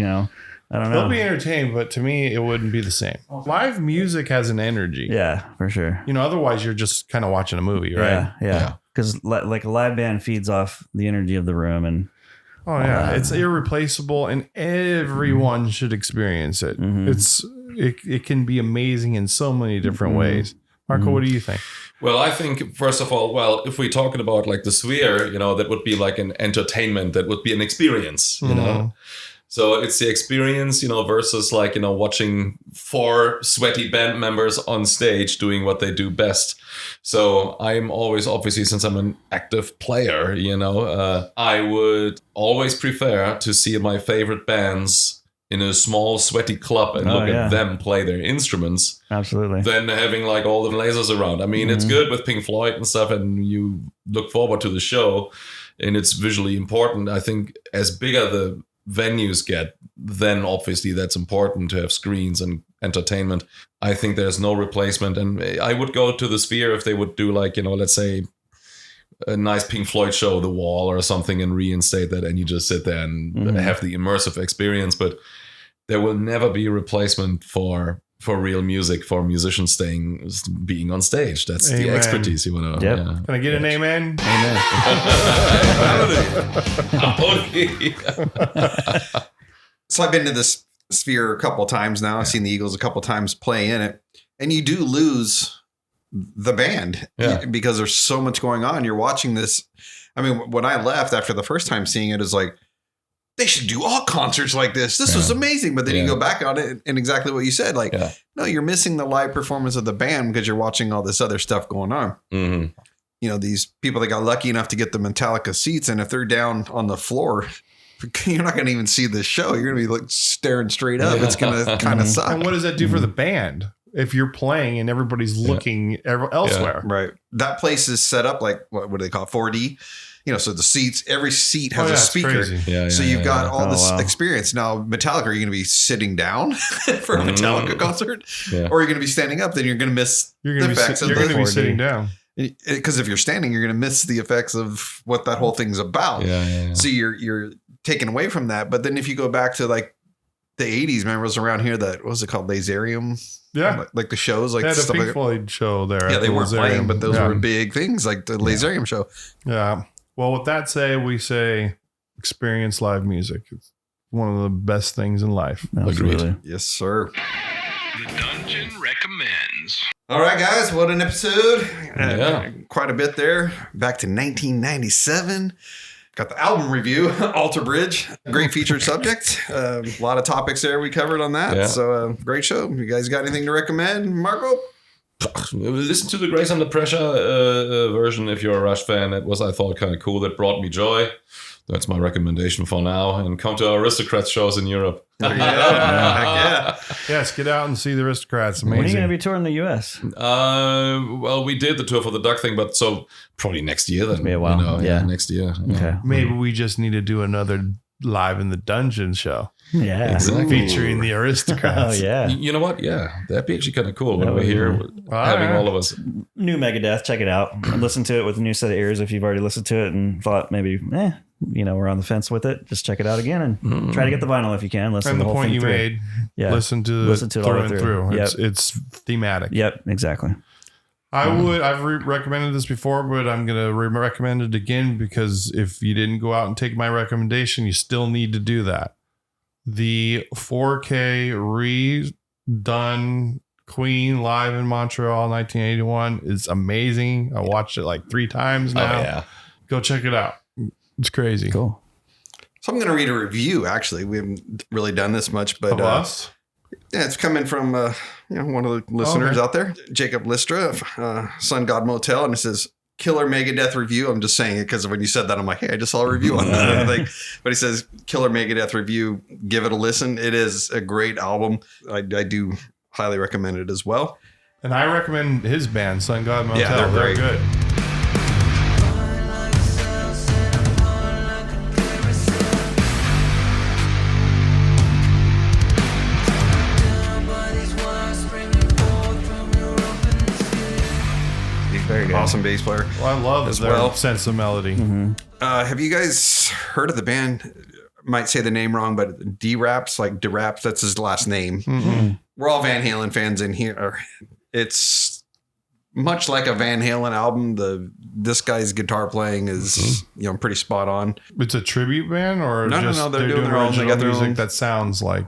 I don't know. They'll be entertained, but to me, it wouldn't be the same. Live music has an energy. Yeah, for sure. You know, otherwise you're just kind of watching a movie, right? Yeah. Because like a live band feeds off the energy of the room, and Oh yeah, it's irreplaceable, and everyone should experience it. It can be amazing in so many different ways. Marco, what do you think? Well, I think, first of all, if we're talking about like the sphere, that would be like an entertainment, that would be an experience, you know? So it's the experience, versus like, watching 4 sweaty band members on stage doing what they do best. So I'm always, obviously, since I'm an active player, I would always prefer to see my favorite bands in a small sweaty club and look at them play their instruments. Absolutely. Than having like all the lasers around. I mean, it's good with Pink Floyd and stuff, and you look forward to the show, and it's visually important. I think as bigger the venues get, then obviously that's important to have screens and entertainment. I think there's no replacement, and I would go to the Sphere if they would do like, let's say a nice Pink Floyd show, The Wall or something, and reinstate that, and you just sit there and have the immersive experience. But there will never be a replacement for real music, for musicians being on stage. That's the expertise you want to. Yep. Can I get an amen? Amen. So I've been to this Sphere a couple times now. I've seen the Eagles a couple times play in it, and you do lose the band because there's so much going on. You're watching this. I mean, when I left after the first time seeing it, it's like, they should do all concerts like this. This was amazing. But then you go back on it and exactly what you said. Like, no, you're missing the live performance of the band because you're watching all this other stuff going on. These people that got lucky enough to get the Metallica seats, and if they're down on the floor, you're not going to even see this show. You're going to be like staring straight up. It's going to kind of suck. And what does that do for the band? If you're playing and everybody's looking elsewhere. Right. That place is set up like, what do they call it? 4D. So the seats, every seat has a speaker. So you've got all this experience. Now, Metallica, are you going to be sitting down for a Metallica concert? Or are you going to be standing up? Then you're going to miss the effects of the 4D. You're going to be sitting down. Because if you're standing, you're going to miss the effects of what that whole thing's about. So you're taken away from that. But then if you go back to like the 80s, remember it was around here that, what was it called? Laserium? Yeah. Like the shows. Like they had a stuff Pink like Floyd show there. Yeah, they weren't playing, but those were big things like the Laserium show. Yeah. Well, with that we say experience live music. It's one of the best things in life. Absolutely. Agreed. Yes, sir. The Dungeon recommends. All right, guys. What an episode. Quite a bit there. Back to 1997. Got the album review, Alterbridge. Great featured subject. A lot of topics there we covered on that. Yeah. So great show. You guys got anything to recommend, Marco? Listen to the Grace Under Pressure version if you're a Rush fan. It was, I thought, kind of cool. That brought me joy. That's my recommendation for now. And come to our Aristocrats shows in Europe. Yes, get out and see the Aristocrats. Amazing. When are you going to be touring the U.S.? Well, we did the tour for the Duck thing, but so probably next year then. Be a while. Next year. Okay. Maybe we just need to do another Live in the Dungeon show. Yeah. Exactly. Featuring the Aristocrats. Oh, yeah. You know what? Yeah, that'd be actually kind of cool when we're here having all of us. New Megadeth. Check it out. And listen to it with a new set of ears if you've already listened to it and thought maybe, we're on the fence with it. Just check it out again and try to get the vinyl if you can. Listen and to the whole point thing you through. made, listen to it through and through. It's thematic. Yep, exactly. I've recommended this before, but I'm going to recommend it again because if you didn't go out and take my recommendation, you still need to do that. The 4K redone Queen live in Montreal 1981 is amazing. I watched it like 3 times now. Oh, yeah. Go check it out. It's crazy. Cool. So I'm going to read a review, actually. We haven't really done this much, but Of us? yeah, it's coming from one of the listeners out there, Jacob Listra of Sun God Motel, and it says, Killer Megadeth review. I'm just saying it because when you said that, I'm like, hey, I just saw a review on that. But he says, Killer Megadeth review, give it a listen. It is a great album. I do highly recommend it as well. And I recommend his band, Sun God Motel. Yeah, they're good. Very good. Awesome bass player. Well, I love as their well. sense of melody. Have you guys heard of the band might say the name wrong, but D-Raps, like D-Raps, that's his last name. We're all Van Halen fans in here. It's much like a Van Halen album. This guy's guitar playing is pretty spot on. It's a tribute band, or no, they're doing their own. They got their music own. that sounds like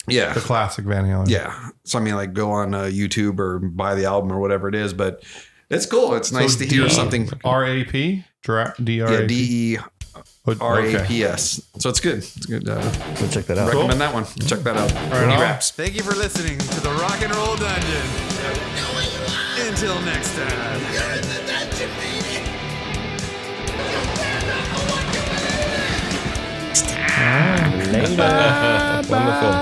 the classic Van Halen. Yeah. So I mean, like, go on YouTube or buy the album or whatever it is, but it's cool. It's nice to hear something. R-A-P? D-R-A-P? Yeah, D-E-R-A-P-S. So it's good. It's good. Go check that out. Recommend that one. Check that out. D-Raps. Thank you for listening to the Rock and Roll Dungeon. Until next time. You're in the dungeon, baby. Wonderful.